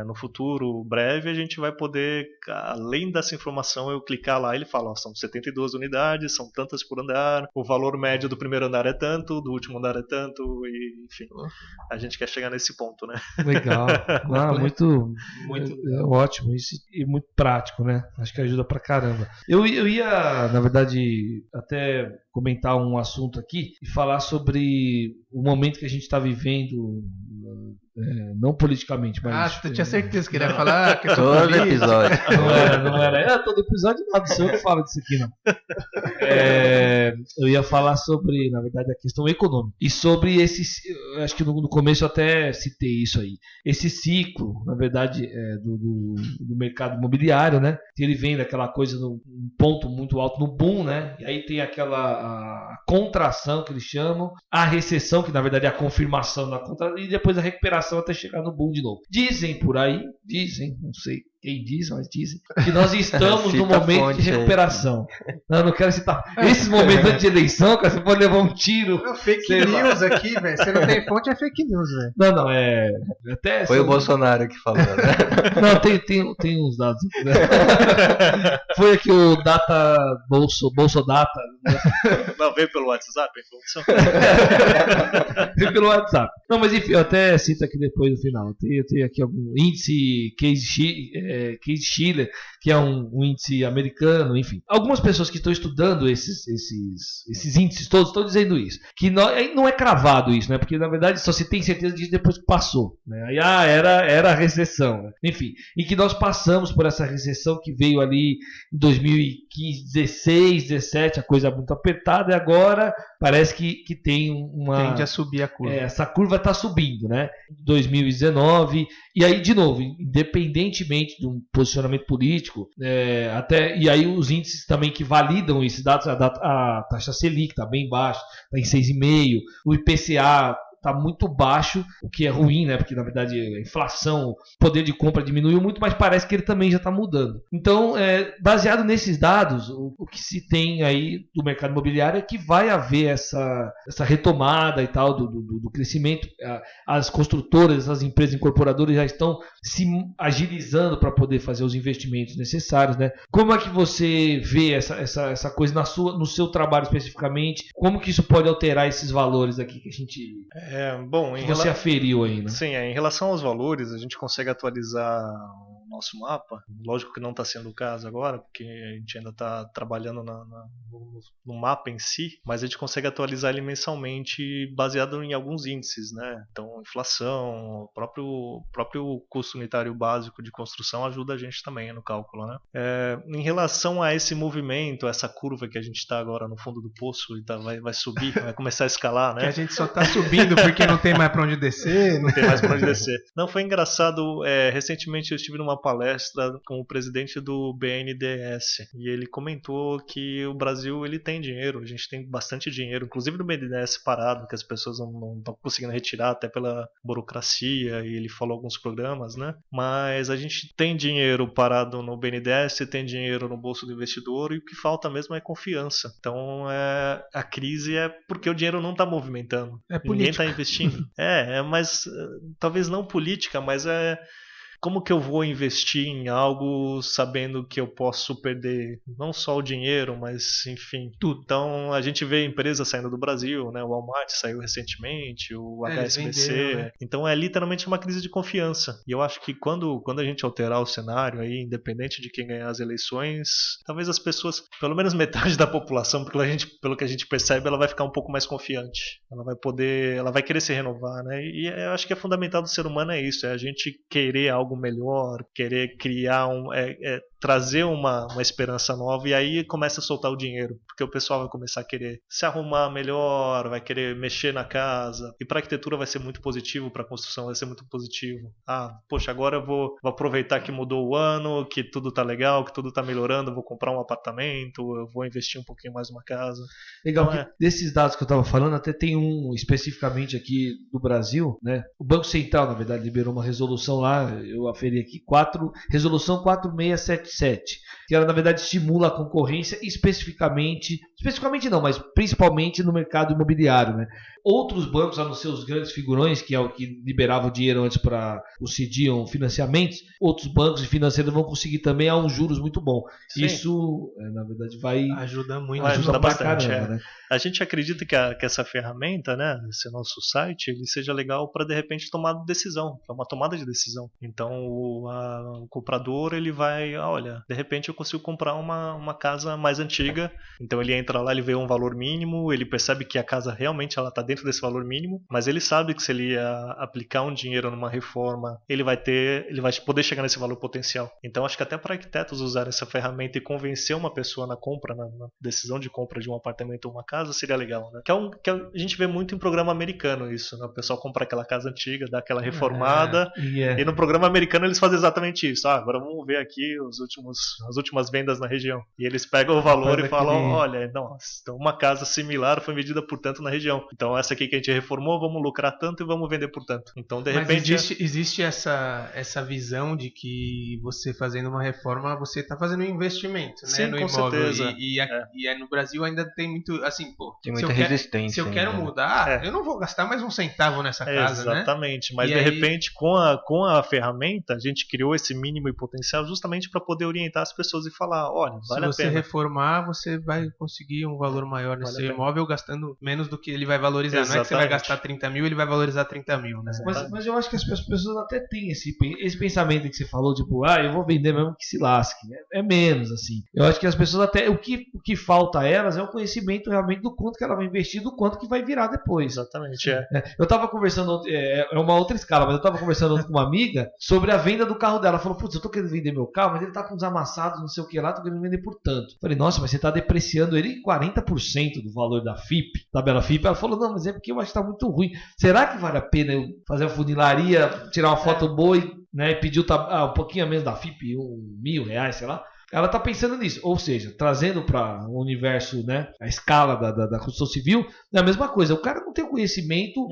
No futuro breve a gente vai poder, além dessa informação, eu clicar lá e ele fala, são 72 unidades, são tantas por andar, o valor médio do primeiro andar é tanto, do último andar é tanto, e enfim, a gente quer chegar nesse ponto, né? Legal. Muito ótimo isso, e muito prático, né? Acho que ajuda pra caramba. Eu ia, na verdade, até comentar um assunto aqui e falar sobre o momento que a gente está vivendo Não politicamente, mas... tu tinha certeza que ele ia falar que todo episódio. Não era todo episódio nada, sou eu que falo disso aqui, não. Eu ia falar sobre, na verdade, a questão econômica. E sobre acho que no começo eu até citei isso aí. Esse ciclo, na verdade, do mercado imobiliário, né? Que ele vem daquela coisa num ponto muito alto, no boom, né? E aí tem a contração que eles chamam, a recessão, que na verdade é a confirmação da contração, e depois a recuperação até chegar no boom de novo. Dizem por aí, não sei quem diz, mas dizem, que nós estamos no momento de recuperação. Não quero citar. Esses momentos antes de eleição, cara, você pode levar um tiro. Fake news aqui, velho. Você não tem fonte, é fake news, velho. Não, até foi o Bolsonaro que falou, né? Não, tem uns dados. Né? Foi aqui o Data Bolsodata. Não, veio pelo WhatsApp a informação? Veio pelo WhatsApp. Não, mas enfim, eu até cito aqui depois no final. Eu tenho aqui algum índice Case Shiller, que é um índice americano, enfim. Algumas pessoas que estão estudando esses índices todos estão dizendo isso. Que não é cravado isso, né? Porque na verdade só se tem certeza disso depois que passou. Né? Aí era a recessão. Né? Enfim, e que nós passamos por essa recessão que veio ali em 2015, 16, 17, a coisa muito apertada, e agora parece que tem uma... Tende a subir a curva. Essa curva está subindo, né? 2019, e aí, de novo, independentemente de um posicionamento político, e aí os índices também que validam esses dados, a taxa Selic está bem baixa, está em 6,5%, o IPCA está muito baixo, o que é ruim, né? Porque na verdade a inflação, o poder de compra diminuiu muito, mas parece que ele também já está mudando. Então, baseado nesses dados, o que se tem aí do mercado imobiliário é que vai haver essa retomada e tal do crescimento. As construtoras, as empresas incorporadoras já estão se agilizando para poder fazer os investimentos necessários, né? Como é que você vê essa coisa no seu trabalho especificamente? Como que isso pode alterar esses valores aqui que a gente... você aferiu aí, né? Sim, em relação aos valores, a gente consegue atualizar o nosso mapa. Lógico que não está sendo o caso agora, porque a gente ainda está trabalhando no mapa em si, mas a gente consegue atualizar ele mensalmente baseado em alguns índices, né? Então, inflação, o próprio custo unitário básico de construção ajuda a gente também no cálculo, né? Em relação a esse movimento, essa curva que a gente está agora no fundo do poço e vai subir, vai começar a escalar, né? Que a gente só está subindo porque não tem mais para onde descer. Não tem mais para onde descer. Não, foi engraçado. Recentemente eu estive numa palestra com o presidente do BNDES e ele comentou que o Brasil ele tem dinheiro, a gente tem bastante dinheiro, inclusive no BNDES parado, que as pessoas não estão conseguindo retirar até pela burocracia, e ele falou alguns programas, né? Mas a gente tem dinheiro parado no BNDES, tem dinheiro no bolso do investidor, e o que falta mesmo é confiança. Então a crise é porque o dinheiro não está movimentando. Ninguém está investindo. Mas talvez não política, mas como que eu vou investir em algo sabendo que eu posso perder não só o dinheiro, mas enfim, tudo. Então a gente vê empresas saindo do Brasil, né? O Walmart saiu recentemente, o HSBC. Venderam, né? Então é literalmente uma crise de confiança. E eu acho que quando a gente alterar o cenário aí, independente de quem ganhar as eleições, talvez as pessoas, pelo menos metade da população, pelo que a gente percebe, ela vai ficar um pouco mais confiante. Ela vai querer se renovar, né? E eu acho que é fundamental do ser humano isso, é a gente querer algo melhor, querer criar trazer uma esperança nova, e aí começa a soltar o dinheiro, porque o pessoal vai começar a querer se arrumar melhor, vai querer mexer na casa, e para a arquitetura vai ser muito positivo, para a construção vai ser muito positivo. Poxa, agora eu vou aproveitar que mudou o ano, que tudo tá legal, que tudo tá melhorando, eu vou comprar um apartamento, eu vou investir um pouquinho mais numa casa. Legal, então, desses dados que eu estava falando, até tem um especificamente aqui do Brasil, né? O Banco Central, na verdade, liberou uma resolução lá, eu aferi aqui, resolução 4677, que ela na verdade estimula a concorrência especificamente não, mas principalmente no mercado imobiliário, né? Outros bancos, a não ser os grandes figurões, que é o que liberava o dinheiro antes para os cediam financiamentos, outros bancos e financeiros vão conseguir também a juros muito bom. Sim. Isso, na verdade, vai ajuda muito, ajuda bastante. Caramba, né? A gente acredita que essa ferramenta, né, esse nosso site, ele seja legal para de repente tomar decisão, para uma tomada de decisão. Então o comprador ele vai, olha, de repente eu consigo comprar uma casa mais antiga. Então ele entra lá, ele vê um valor mínimo, ele percebe que a casa realmente ela está dentro desse valor mínimo, mas ele sabe que se ele aplicar um dinheiro numa reforma, ele vai poder chegar nesse valor potencial. Então acho que até para arquitetos usarem essa ferramenta e convencer uma pessoa na compra, na decisão de compra de um apartamento ou uma casa, seria legal, né? Que a gente vê muito em programa americano isso, né? O pessoal compra aquela casa antiga, dá aquela reformada, e no programa americano eles fazem exatamente isso. Agora vamos ver aqui as últimas vendas na região. E eles pegam o valor e falam, olha, então uma casa similar foi vendida por tanto na região. Então essa aqui que a gente reformou, vamos lucrar tanto e vamos vender por tanto. Então de repente... Existe essa visão de que você fazendo uma reforma, você está fazendo um investimento, né? Sim, no com imóvel. Certeza. E no Brasil ainda tem muito, assim, tem muita resistência. Se eu quero mudar, eu não vou gastar mais um centavo nessa casa, exatamente. Né? Mas de repente, com a ferramenta, a gente criou esse mínimo e potencial justamente para poder orientar as pessoas e falar, olha, vale a pena. Se você reformar, você vai conseguir um valor maior nesse imóvel gastando menos do que ele vai valorizar. Exatamente. Não é que você vai gastar 30 mil, ele vai valorizar 30 mil, né? Mas eu acho que as pessoas até têm esse pensamento que você falou, tipo, eu vou vender mesmo que se lasque. É menos, assim. Eu acho que as pessoas até, o que falta a elas é o conhecimento realmente do quanto que ela vai investir, do quanto que vai virar depois. Exatamente, Eu tava conversando, é uma outra escala, mas eu tava conversando com uma amiga sobre a venda do carro dela. Ela falou, putz, eu tô querendo vender meu carro, mas ele tá com uns amassados, não sei o que lá, tô querendo vender por tanto. Eu falei, nossa, mas você tá depreciando ele em 40% do valor da FIP, tabela FIP. Ela falou, não, mas é porque eu acho que tá muito ruim. Será que vale a pena eu fazer a funilaria, tirar uma foto boa e, né, pedir um pouquinho a menos da FIP, R$1.000, sei lá? Ela está pensando nisso, ou seja, trazendo para o universo, né, a escala da construção civil, é a mesma coisa. O cara não tem o conhecimento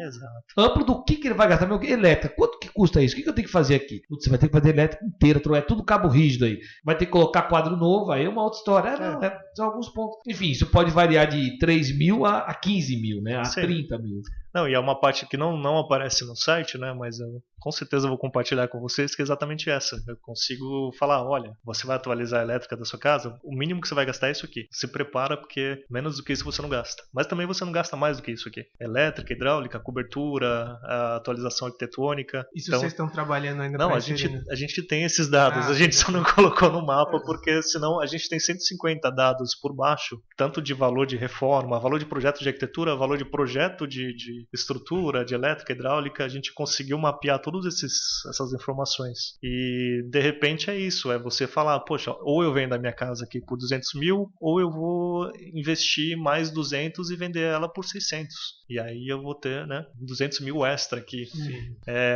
amplo do que ele vai gastar. Elétrica, quanto que custa isso? O que eu tenho que fazer aqui? Putz, você vai ter que fazer elétrica inteira, é tudo cabo rígido aí. Vai ter que colocar quadro novo, aí é uma outra história. São alguns pontos. Enfim, isso pode variar de 3 mil a 15 mil, né, a 30 mil. Não, e é uma parte que não aparece no site, né? Mas eu com certeza vou compartilhar com vocês, que é exatamente essa. Eu consigo falar, olha, você vai atualizar a elétrica da sua casa, o mínimo que você vai gastar é isso aqui. Se prepara, porque menos do que isso você não gasta. Mas também você não gasta mais do que isso aqui. Elétrica, hidráulica, cobertura, a atualização arquitetônica. Isso então, vocês estão trabalhando ainda? Não, a gente tem esses dados. A gente só não colocou no mapa, porque senão a gente tem 150 dados por baixo, tanto de valor de reforma, valor de projeto de arquitetura, valor de projeto de estrutura, de elétrica, hidráulica. A gente conseguiu mapear todas essas informações. E de repente é isso, é você falar, poxa, ou eu vendo a minha casa aqui por 200 mil, ou eu vou investir mais 200 e vender ela por 600. E aí eu vou ter, né, 200 mil extra aqui.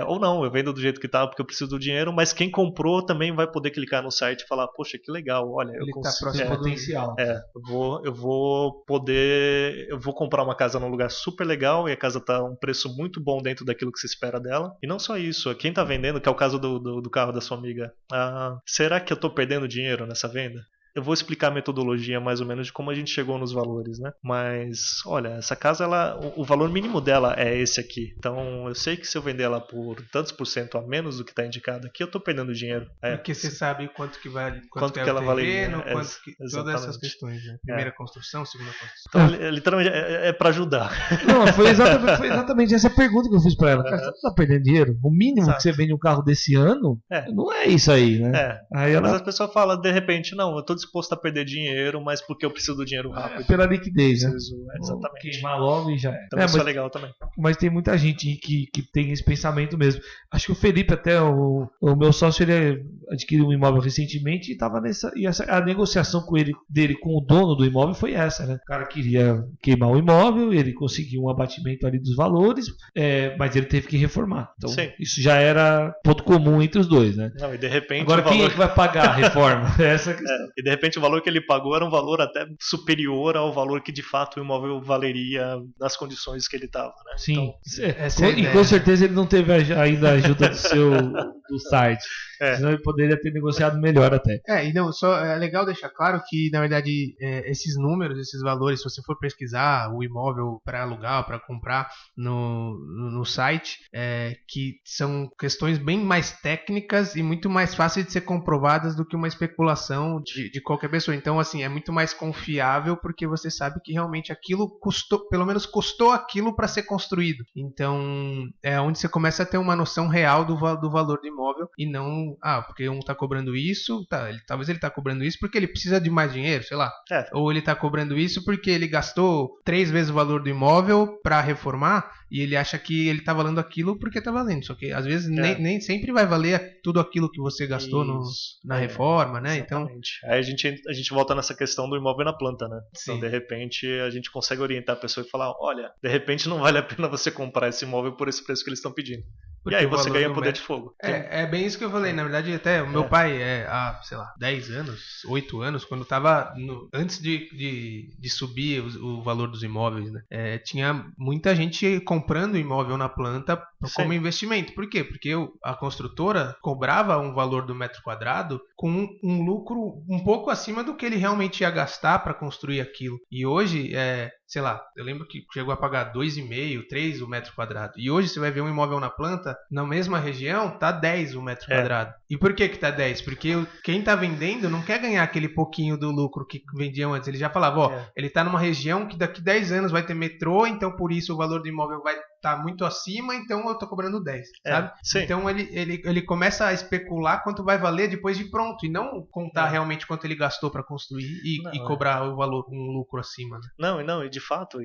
Ou não, eu vendo do jeito que tá porque eu preciso do dinheiro, mas quem comprou também vai poder clicar no site e falar, poxa, que legal, olha, ele tá próximo ao potencial. Eu vou comprar uma casa num lugar super legal e a casa tá um preço muito bom dentro daquilo que se espera dela. E não só isso, quem tá vendendo, que é o caso do carro da sua amiga, será que eu tô perdendo dinheiro nessa venda? Eu vou explicar a metodologia mais ou menos de como a gente chegou nos valores, né? Mas, olha, essa casa, o valor mínimo dela é esse aqui. Então, eu sei que se eu vender ela por tantos por cento a menos do que está indicado aqui, eu estou perdendo dinheiro. Porque você sabe quanto que vale, quanto que ela terreno, vale. Todas essas questões, né? Primeira construção, segunda construção. Então, literalmente, é para ajudar. Não, foi exatamente essa pergunta que eu fiz para ela. Cara, você não está perdendo dinheiro? O mínimo que você vende um carro desse ano não é isso aí, né? Mas as pessoas falam, de repente, não, eu estou disposto a perder dinheiro, mas porque eu preciso do dinheiro rápido. Pela liquidez, né? Exatamente. Queimar logo e já é. Então isso é legal também. Mas tem muita gente que tem esse pensamento mesmo. Acho que o Felipe, até o meu sócio, ele adquiriu um imóvel recentemente e estava nessa. E a negociação dele com o dono do imóvel foi essa, né? O cara queria queimar o imóvel, ele conseguiu um abatimento ali dos valores, mas ele teve que reformar. Então isso já era ponto comum entre os dois, né? Não, e de repente. Agora quem é que vai pagar a reforma? Essa é a questão. E de repente o valor que ele pagou era um valor até superior ao valor que de fato o imóvel valeria nas condições que ele estava, né? Sim. Então, e com certeza ele não teve ainda a ajuda do site. Senão ele poderia ter negociado melhor até. E não, só é legal deixar claro que, na verdade, esses números, esses valores, se você for pesquisar o imóvel para alugar, para comprar no site, que são questões bem mais técnicas e muito mais fáceis de ser comprovadas do que uma especulação de qualquer pessoa. Então, assim, é muito mais confiável porque você sabe que realmente aquilo custou, pelo menos custou aquilo para ser construído. Então, é onde você começa a ter uma noção real do valor do imóvel. imóvel e não, porque um tá cobrando isso, talvez ele tá cobrando isso porque ele precisa de mais dinheiro, sei lá. Ou ele tá cobrando isso porque ele gastou 3 vezes o valor do imóvel para reformar e ele acha que ele tá valendo aquilo porque tá valendo. Só que às vezes nem sempre vai valer tudo aquilo que você gastou na reforma, né? Exatamente. Então... Aí a gente volta nessa questão do imóvel na planta, né? Sim. Então, de repente, a gente consegue orientar a pessoa e falar, olha, de repente não vale a pena você comprar esse imóvel por esse preço que eles estão pedindo. Porque e aí você ganha poder de fogo. É bem isso que eu falei. Na verdade, até o meu pai, há, sei lá, 10 anos, 8 anos, quando tava antes de subir o valor dos imóveis, né? Tinha muita gente comprando imóvel na planta como investimento. Por quê? Porque a construtora cobrava um valor do metro quadrado com um lucro um pouco acima do que ele realmente ia gastar para construir aquilo. E hoje, sei lá, eu lembro que chegou a pagar 2,5, 3 o metro quadrado. E hoje você vai ver um imóvel na planta, na mesma região, tá 10 o metro quadrado. E por que tá 10? Porque quem tá vendendo não quer ganhar aquele pouquinho do lucro que vendiam antes. Ele já falava, ele tá numa região que daqui 10 anos vai ter metrô, então por isso o valor do imóvel vai tá muito acima, então eu tô cobrando 10, sabe? Sim. Então ele começa a especular quanto vai valer depois de pronto e não contar realmente quanto ele gastou para construir e cobrar o valor, um lucro acima. Né? Não, e de fato,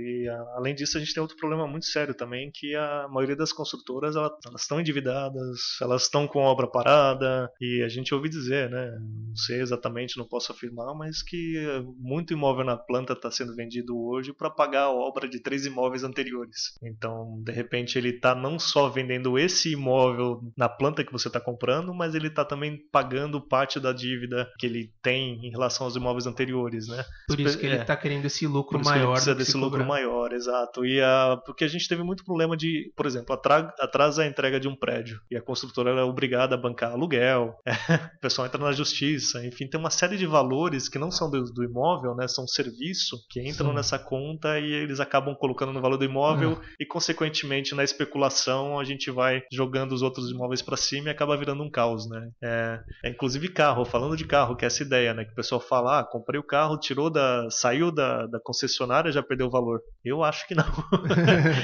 além disso a gente tem outro problema muito sério também, que a maioria das construtoras, elas estão endividadas, elas estão com obra parada, e a gente ouve dizer, né, não sei exatamente, não posso afirmar, mas que muito imóvel na planta está sendo vendido hoje para pagar a obra de 3 imóveis anteriores. Então, de repente ele está não só vendendo esse imóvel na planta que você está comprando, mas ele está também pagando parte da dívida que ele tem em relação aos imóveis anteriores, né? Por isso que ele está querendo esse lucro maior. Ele precisa desse lucro maior, exato. E porque a gente teve muito problema de, por exemplo, atrasa a entrega de um prédio e a construtora é obrigada a bancar aluguel, o pessoal entra na justiça, enfim, tem uma série de valores que não são do imóvel, né? São serviço que entram nessa conta e eles acabam colocando no valor do imóvel e, consequentemente, na especulação a gente vai jogando os outros imóveis para cima e acaba virando um caos, né? Inclusive carro, falando de carro, que é essa ideia, né? Que o pessoal fala, comprei o carro, saiu da concessionária, já perdeu o valor. Eu acho que não.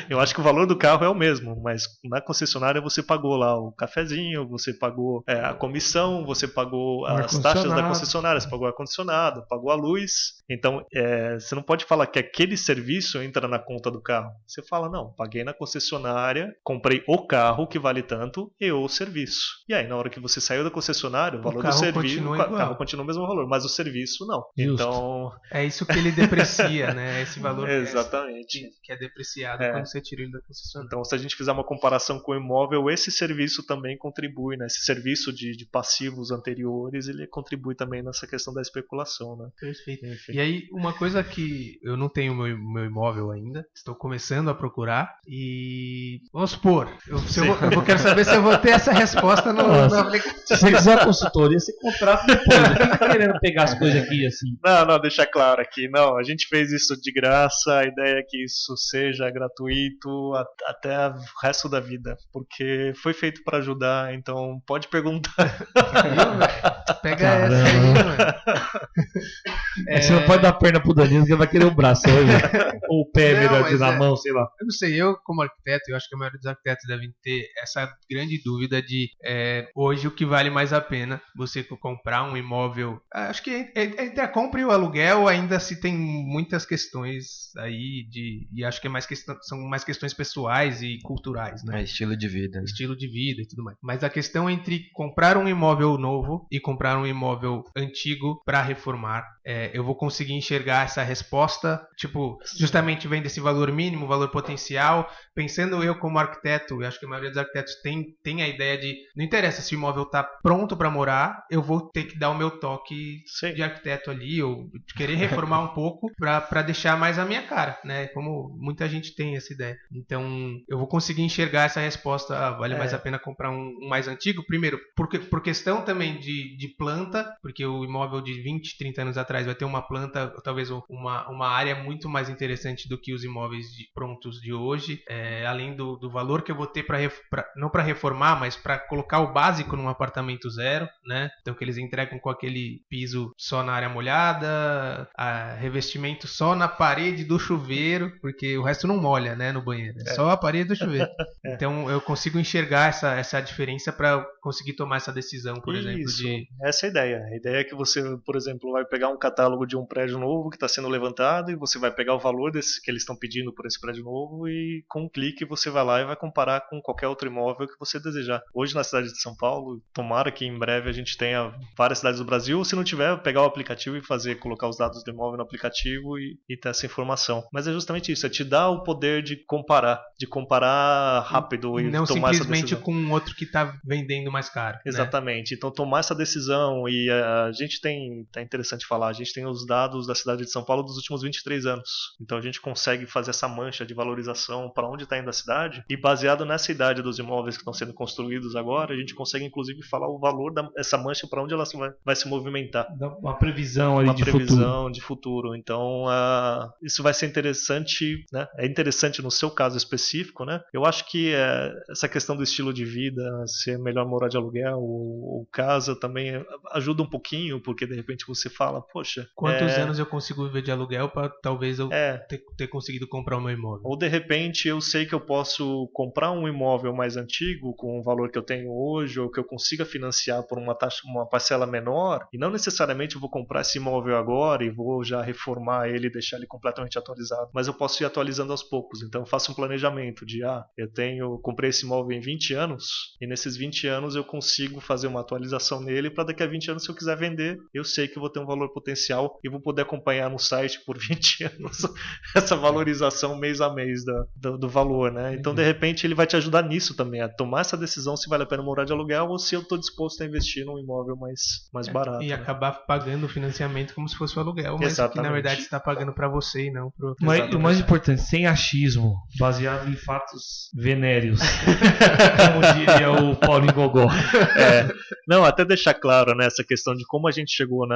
Eu acho que o valor do carro é o mesmo, mas na concessionária você pagou lá o cafezinho, você pagou a comissão, você pagou as taxas da concessionária, você pagou o ar-condicionado, pagou a luz. Então, você não pode falar que aquele serviço entra na conta do carro. Você fala, não, paguei na concessionária, comprei o carro que vale tanto e o serviço. E aí, na hora que você saiu da concessionária, o valor do serviço, o carro continua o mesmo valor, mas o serviço não. Justo. Então, é isso que ele deprecia, né? Esse valor exatamente. Que é depreciado quando você tira ele da concessionária. Então, se a gente fizer uma comparação com o imóvel, esse serviço também contribui, né? Esse serviço de passivos anteriores, ele contribui também nessa questão da especulação, né? Perfeito. Enfim. E aí, uma coisa que eu não tenho meu imóvel ainda, estou começando a procurar e vamos supor, eu quero saber se eu vou ter essa resposta no aplicativo. Se você quiser a consultoria, você contrata depois. Quem tá querendo pegar as coisas aqui assim? Não, deixar claro aqui. Não, a gente fez isso de graça, a ideia é que isso seja gratuito até o resto da vida, porque foi feito para ajudar, então pode perguntar. Pega essa aí, mano. Você não pode dar perna pro Danilo, que ele vai querer o braço hoje. Ou o pé na mão, sei lá. Eu não sei, eu como arquiteto, eu acho que a maioria dos arquitetos devem ter essa grande dúvida de hoje o que vale mais a pena você comprar um imóvel. Acho que entre a compra e o aluguel ainda se tem muitas questões aí e acho que são mais questões pessoais e culturais, né? Estilo de vida. Estilo de vida e tudo mais. Mas a questão entre comprar um imóvel novo e comprar um imóvel antigo para reformar, eu vou conseguir enxergar essa resposta, tipo, justamente vem desse valor mínimo, valor potencial, pensando eu como arquiteto, eu acho que a maioria dos arquitetos tem a ideia de, não interessa se o imóvel está pronto para morar, eu vou ter que dar o meu toque de arquiteto ali, ou de querer reformar um pouco para deixar mais a minha cara, né? Como muita gente tem essa ideia. Então, eu vou conseguir enxergar essa resposta, vale mais a pena comprar um mais antigo, primeiro, por questão também de planta, porque o imóvel de 20, 30 anos atrás atrás, vai ter uma planta, talvez uma área muito mais interessante do que os imóveis prontos de hoje, além do valor que eu vou ter não para reformar, mas para colocar o básico num apartamento zero, né? Então que eles entregam com aquele piso só na área molhada, revestimento só na parede do chuveiro, porque o resto não molha, né, no banheiro, só a parede do chuveiro. Então eu consigo enxergar essa diferença para conseguir tomar essa decisão, por exemplo. Essa é a ideia. A ideia é que você, por exemplo, vai pegar um catálogo de um prédio novo que está sendo levantado e você vai pegar o valor que eles estão pedindo por esse prédio novo e com um clique você vai lá e vai comparar com qualquer outro imóvel que você desejar. Hoje na cidade de São Paulo, tomara que em breve a gente tenha várias cidades do Brasil. Se não tiver, pegar o aplicativo e colocar os dados do imóvel no aplicativo e ter essa informação. Mas é justamente isso, te dar o poder de comparar rápido e não tomar essa decisão. Simplesmente com um outro que está vendendo mais caro. Exatamente. Né? Então tomar essa decisão e a gente é interessante falar, a gente tem os dados da cidade de São Paulo dos últimos 23 anos. Então a gente consegue fazer essa mancha de valorização para onde está indo a cidade e baseado nessa idade dos imóveis que estão sendo construídos agora, a gente consegue inclusive falar o valor dessa mancha para onde ela vai se movimentar. Uma previsão ali de futuro. Então isso vai ser interessante, né? É interessante no seu caso específico, né? Eu acho que essa questão do estilo de vida, se é melhor morar de aluguel ou casa, também ajuda um pouquinho, porque de repente você fala, poxa... Quantos anos eu consigo viver de aluguel para talvez eu ter conseguido comprar o meu imóvel? Ou de repente eu sei que eu posso comprar um imóvel mais antigo com o valor que eu tenho hoje, ou que eu consiga financiar por uma parcela menor, e não necessariamente eu vou comprar esse imóvel agora e vou já reformar ele e deixar ele completamente atualizado, mas eu posso ir atualizando aos poucos. Então eu faço um planejamento de comprei esse imóvel em 20 anos e nesses 20 anos eu consigo fazer uma atualização nele para daqui a 20 anos, se eu quiser vender, eu sei que eu vou ter um valor potencial e vou poder acompanhar no site por 20 anos essa valorização mês a mês do valor, né? Então de repente ele vai te ajudar nisso também, a tomar essa decisão se vale a pena morar de aluguel ou se eu estou disposto a investir num imóvel mais barato. E acabar pagando o financiamento como se fosse o aluguel, mas que na verdade você está pagando para você e não para o mais importante, sem achismo, baseado em fatos venéreos, como diria o Paulinho Gogó. Não, até deixar claro, né, essa questão de como a gente chegou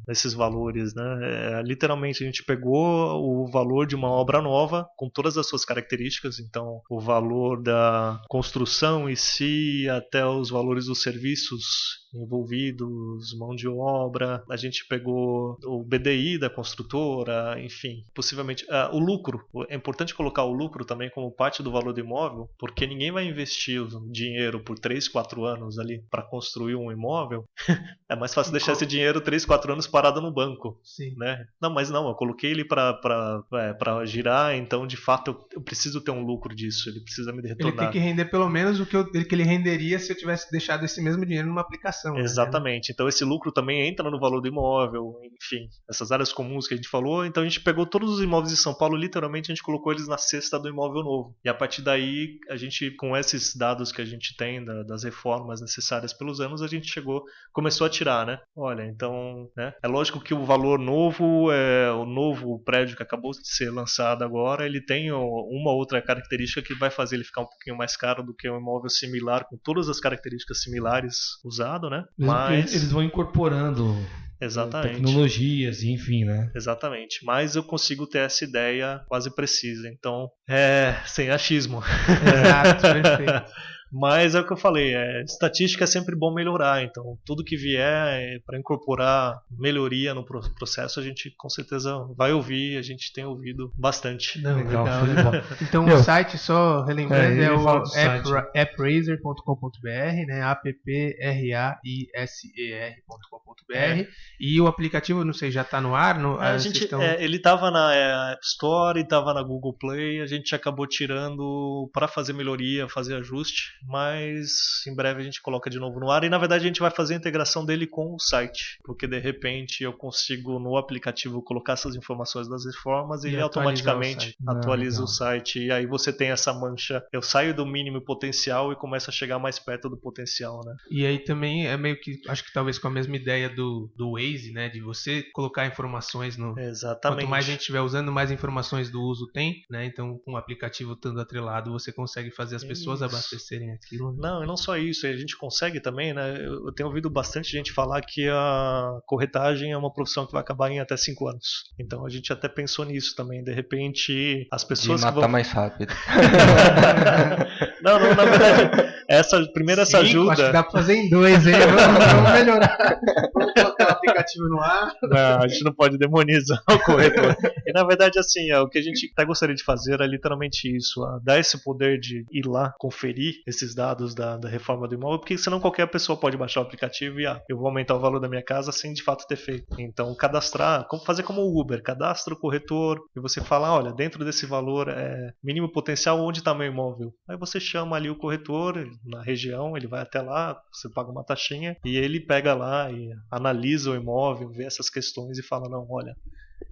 nesses valores, né? Literalmente a gente pegou o valor de uma obra nova com todas as suas características, então o valor da construção em si até os valores dos serviços envolvidos, mão de obra, a gente pegou o BDI da construtora, enfim, possivelmente o lucro. É importante colocar o lucro também como parte do valor do imóvel, porque ninguém vai investir o dinheiro por 3, 4 anos ali para construir um imóvel. É mais fácil deixar esse dinheiro 3, 4 anos parado no banco. Sim. Né? Não, mas não, eu coloquei ele para girar, então de fato eu preciso ter um lucro disso, ele precisa me retornar. Ele tem que render pelo menos o que ele renderia se eu tivesse deixado esse mesmo dinheiro numa aplicação. Exatamente, né? Então esse lucro também entra no valor do imóvel, enfim, essas áreas comuns que a gente falou. Então a gente pegou todos os imóveis de São Paulo, literalmente a gente colocou eles na cesta do imóvel novo. E a partir daí, a gente, com esses dados que a gente tem das reformas necessárias pelos anos, a gente começou a tirar, né? Olha, então, né? É lógico que o valor novo, o novo prédio que acabou de ser lançado agora, ele tem uma outra característica que vai fazer ele ficar um pouquinho mais caro do que um imóvel similar, com todas as características similares usado, né? Mas eles vão incorporando tecnologias, enfim, né? Exatamente. Mas eu consigo ter essa ideia quase precisa. Então, sem achismo. Exato, perfeito. Mas é o que eu falei, estatística é sempre bom melhorar, então tudo que vier para incorporar melhoria no processo, a gente com certeza vai ouvir, a gente tem ouvido bastante. Não, legal. Então o site, só relembrando, é o appraiser.com.br, né? appraiser.com.br, e o aplicativo, não sei, já está no ar? Ele estava na App Store, estava na Google Play, a gente acabou tirando para fazer melhoria, fazer ajuste, mas em breve a gente coloca de novo no ar e na verdade a gente vai fazer a integração dele com o site, porque de repente eu consigo no aplicativo colocar essas informações das reformas e ele automaticamente atualiza o site e aí você tem essa mancha, eu saio do mínimo potencial e começo a chegar mais perto do potencial, né? E aí também é meio que, acho que talvez com a mesma ideia do Waze, né, de você colocar informações no... Exatamente. Quanto mais a gente estiver usando, mais informações do uso tem, né, então com o aplicativo estando atrelado você consegue fazer as pessoas abastecerem aquilo. Não, e não só isso, a gente consegue também, né? Eu tenho ouvido bastante gente falar que a corretagem é uma profissão que vai acabar em até 5 anos. Então a gente até pensou nisso também. De repente, as pessoas De matar que vão... mais rápido. Não, na verdade, essa ajuda. Acho que dá pra fazer em 2, hein? Vamos melhorar. Vamos colocar o aplicativo no ar. Não, a gente não pode demonizar o corretor. E na verdade, assim, o que a gente até gostaria de fazer é literalmente isso, dar esse poder de ir lá, conferir esses dados da reforma do imóvel, porque senão qualquer pessoa pode baixar o aplicativo e eu vou aumentar o valor da minha casa sem de fato ter feito. Então, cadastrar, fazer como o Uber, cadastra o corretor e você fala, olha, dentro desse valor mínimo potencial, onde está meu imóvel? Aí você chama ali o corretor na região, ele vai até lá, você paga uma taxinha e ele pega lá e analisa o imóvel, vê essas questões e fala, não, olha,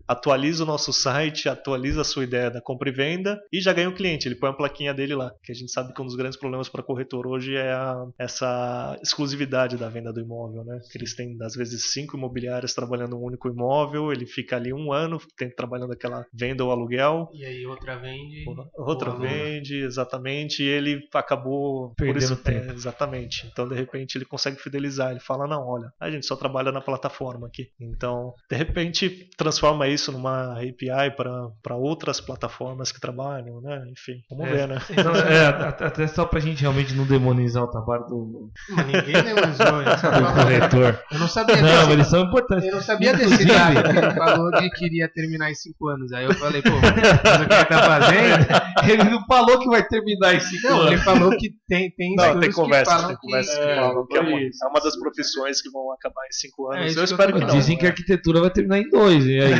atualiza o nosso site, atualiza a sua ideia da compra e venda e já ganha o cliente, ele põe a plaquinha dele lá, que a gente sabe que um dos grandes problemas para corretor hoje é essa exclusividade da venda do imóvel, né? Que eles têm às vezes 5 imobiliárias trabalhando um único imóvel, ele fica ali 1 ano trabalhando aquela venda ou aluguel, e aí outra vende, exatamente, e ele acabou perdendo tempo. Exatamente, então de repente ele consegue fidelizar, ele fala, não, olha, a gente só trabalha na plataforma aqui, então de repente transforma isso numa API para outras plataformas que trabalham, né? Enfim, vamos ver, né? Então, até só pra gente realmente não demonizar o trabalho do ninguém demonizou corretor. Eu não sabia Não, eles são importantes. Eu não sabia desse dado que ele falou que queria terminar em 5 anos. Aí eu falei, pô, mas o que ele tá fazendo? Ele não falou que vai terminar em 5 anos. Não, ele falou que tem conversa, que falam que é uma das profissões que vão acabar em 5 anos. Eu isso espero que que eu não. Dizem que a arquitetura vai terminar em 2, e aí?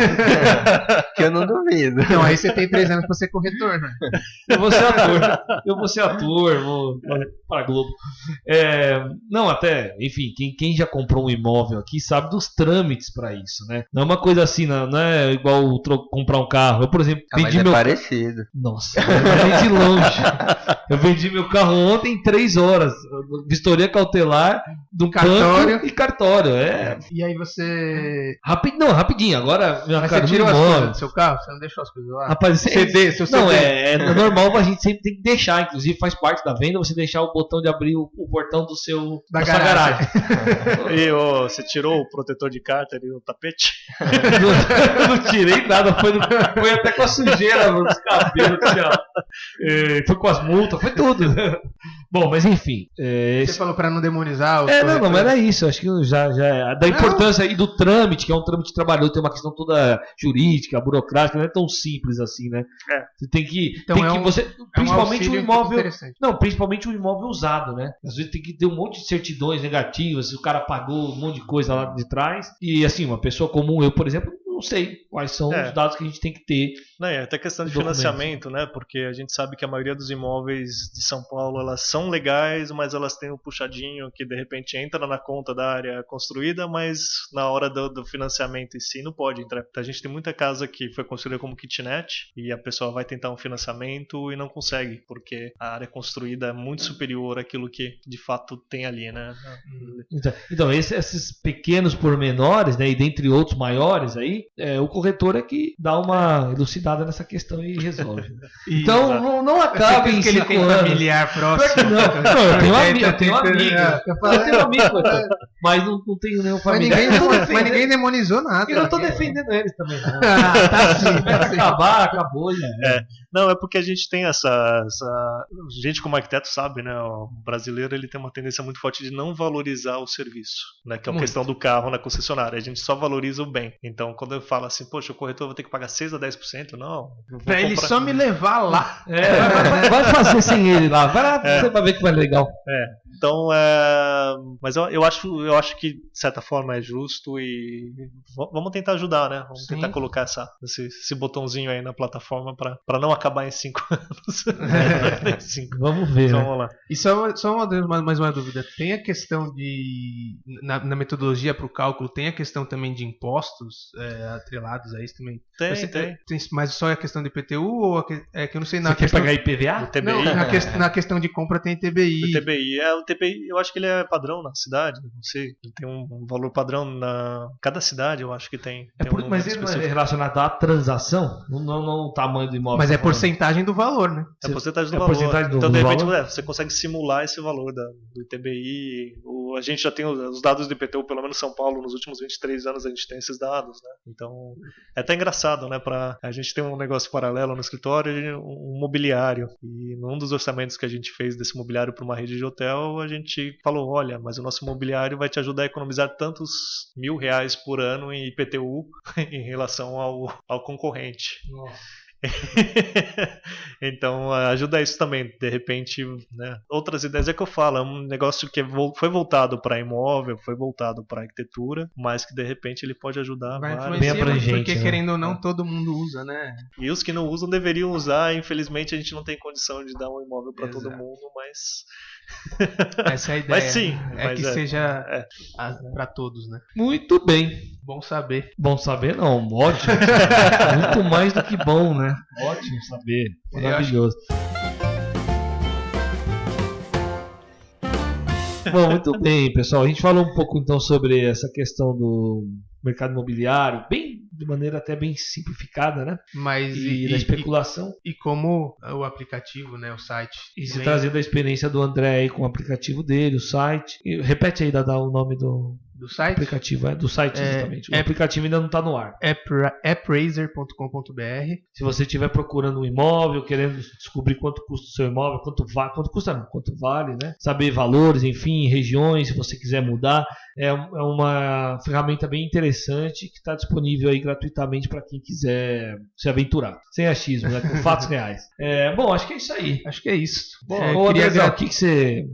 Que eu não duvido. Então aí você tem 3 anos pra ser corretor, né? Eu vou ser ator, vou para a Globo. Não, até, enfim, quem já comprou um imóvel aqui sabe dos trâmites para isso, né? Não é uma coisa assim, não é igual comprar um carro. Eu, por exemplo, vendi mas parecido. Nossa, eu de longe. Eu vendi meu carro ontem em 3 horas. Vistoria cautelar do cartório e cartório. E aí você... Rapidinho. Agora, mas você tirou as coisas do seu carro? Você não deixou as coisas lá? Rapaz, CD, seu CD. Não, é normal, a gente sempre tem que deixar. Inclusive, faz parte da venda você deixar o botão de abrir o portão da sua garagem. E você tirou o protetor de cárter e o tapete? não tirei nada. Foi até com a sujeira dos cabelos. Foi com as multas, foi tudo. Bom, mas enfim. Você falou pra não demonizar os não, mas era isso. Acho que já é. Da importância aí do trâmite, que é um trâmite trabalhoso, tem uma questão toda jurídica, burocrática, não é tão simples assim, né? Você tem que. Então principalmente o imóvel. Não, principalmente o imóvel usado, né? Às vezes tem que ter um monte de certidões negativas, se o cara pagou um monte de coisa lá de trás. E assim, uma pessoa comum, eu, por exemplo, não sei quais são os dados que a gente tem que ter. Não, é até questão de financiamento, né? Porque a gente sabe que a maioria dos imóveis de São Paulo, elas são legais, mas elas têm um puxadinho que de repente entra na conta da área construída, mas na hora do financiamento em si não pode entrar. Então, a gente tem muita casa que foi construída como kitnet e a pessoa vai tentar um financiamento e não consegue, porque a área construída é muito superior àquilo que de fato tem ali, né? Então esses pequenos pormenores, né, e dentre outros maiores aí, o corretor é que dá uma elucidada nessa questão e resolve. Então não acabe em 5 anos. Ele tem familiar próximo. Eu tenho amigo, mas não tenho nenhum familiar. Mas ninguém demonizou nada. Eu não tô defendendo eles também. Não. Tá sim. Acabou. Não, é porque a gente tem essa gente como arquiteto sabe, né? O brasileiro ele tem uma tendência muito forte de não valorizar o serviço, né? Que é a questão do carro na concessionária. A gente só valoriza o bem. Então, quando eu falo assim, poxa, o corretor vai ter que pagar 6 a 10%, não. Pra ele só me levar lá. Vai fazer sem ele lá. Vai lá, você vai ver que vai legal. Então, mas eu acho que de certa forma é justo e vamos tentar ajudar, né? Vamos tentar colocar esse botãozinho aí na plataforma para não acabar em 5 anos. Vamos ver. Então, né? vamos lá. E só mais uma dúvida. Tem a questão de na metodologia para o cálculo, tem a questão também de impostos atrelados a isso também? Tem. Mas só a questão de IPTU ou que eu não sei Você quer pagar IPVA? TBI? Não, na questão de compra tem TBI. O TBI é o TPI, eu acho que ele é padrão na cidade, não sei, ele tem um valor padrão na cada cidade, eu acho que tem. Mas ele não é relacionado à transação, não o tamanho do imóvel. Mas é porcentagem do valor, né? É porcentagem do valor. Então, de repente, você consegue simular esse valor do ITBI. A gente já tem os dados do IPTU, pelo menos São Paulo, nos últimos 23 anos a gente tem esses dados, né? Então, é até engraçado, né? A gente tem um negócio paralelo no escritório, um mobiliário. E num dos orçamentos que a gente fez desse mobiliário para uma rede de hotel, a gente falou, olha, mas o nosso mobiliário vai te ajudar a economizar tantos R$1.000 por ano em IPTU em relação ao concorrente. Nossa. Então ajuda isso também, de repente, né? Outras ideias é que eu falo, é um negócio que foi voltado para imóvel, foi voltado para arquitetura, mas que de repente ele pode ajudar bem abrangente, porque querendo ou não todo mundo usa, né? E os que não usam deveriam usar. Infelizmente a gente não tem condição de dar um imóvel para todo mundo, mas essa é a ideia. Mas sim, seja para todos, né? Muito bem. Bom saber. Bom saber não, ótimo. Muito mais do que bom, né? Ótimo saber. Maravilhoso. Bom, muito bem, pessoal. A gente falou um pouco então sobre essa questão do mercado imobiliário, de maneira até bem simplificada, né? Mas da especulação. E como o aplicativo, né, o site. E se trazendo a experiência do André aí com o aplicativo dele, o site. Repete aí, Dada, o nome do site? Aplicativo, do site exatamente. O aplicativo ainda não está no ar. appraiser.com.br. Se você estiver procurando um imóvel, querendo descobrir quanto custa o seu imóvel, quanto vale, né? Saber valores, enfim, regiões, se você quiser mudar, é uma ferramenta bem interessante que está disponível aí gratuitamente para quem quiser se aventurar. Sem achismo, né? Com fatos reais. Bom, acho que é isso aí. Acho que é isso. Bom, Andrezão, o que você...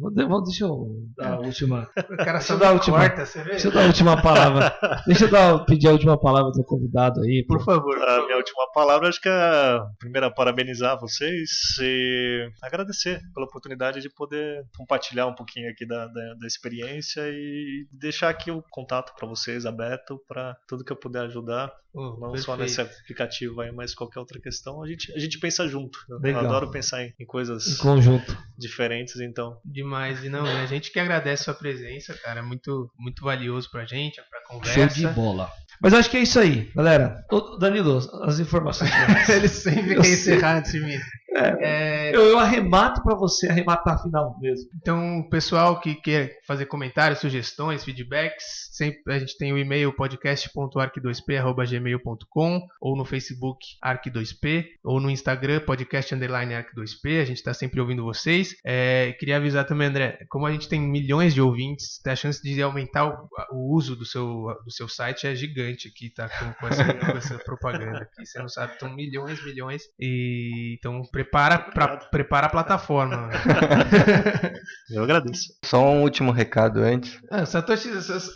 Deixa eu dar a última... O cara só dá a última... Corta, você vê? Deixa eu dar a última palavra. Deixa eu pedir a última palavra do convidado aí. Por favor. A minha última palavra, acho que é primeiro parabenizar vocês e agradecer pela oportunidade de poder compartilhar um pouquinho aqui da experiência e deixar aqui o contato para vocês aberto para tudo que eu puder ajudar. Não perfeito. Só nesse aplicativo aí, mas qualquer outra questão, a gente pensa junto. Legal. Eu adoro pensar em coisas em conjunto diferentes, então. Demais. E não, a gente que agradece a sua presença, cara. É muito, muito valioso pra gente, pra conversa. Show de bola. Mas acho que é isso aí, galera. Danilo, as informações. Ele sempre quer encerrar antes de mim. Eu arremato para você arrematar final mesmo. Então, pessoal que quer fazer comentários, sugestões, feedbacks, sempre a gente tem o e-mail podcast.arc2p@gmail.com ou no Facebook arc2p ou no Instagram podcast_arc2p. A gente está sempre ouvindo vocês. Queria avisar também, André, como a gente tem milhões de ouvintes, a chance de aumentar o uso do seu site é gigante aqui, tá? Com essa propaganda aqui. Você não sabe, estão milhões. E então prepara a plataforma. Eu agradeço. Só um último recado antes. Satoshi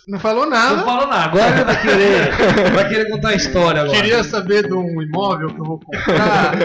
não falou nada. Não falou nada. Agora ele vai querer contar a história agora. Queria saber de um imóvel que eu vou comprar.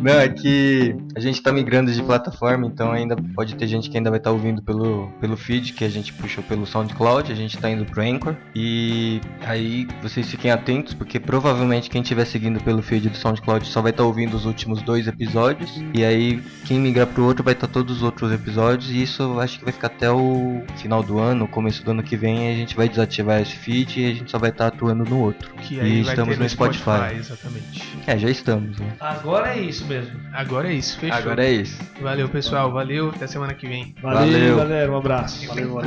Não, é que a gente tá migrando de plataforma, então ainda pode ter gente que ainda vai estar ouvindo pelo feed que a gente puxou pelo SoundCloud, a gente tá indo pro Anchor. E aí vocês fiquem atentos, porque provavelmente quem estiver seguindo pelo feed do SoundCloud só vai estar ouvindo os últimos 2 episódios. E aí quem migrar pro outro vai estar todos os outros episódios. E isso eu acho que vai ficar até o final do ano, começo do ano que vem. A gente vai desativar esse feed e a gente só vai estar atuando no outro. Que aí e vai estamos ter no Spotify. Exatamente. Já estamos, né? Agora é isso mesmo. Agora é isso, fechou. Agora é isso. Valeu, pessoal. Valeu, até semana que vem. Valeu. Galera. Um abraço. Valeu. O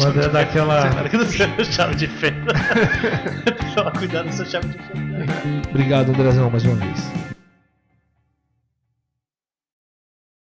André dá aquela. Chave de fenda. Toma cuidado dessa chave de fenda. Obrigado, Andrezão, mais uma vez.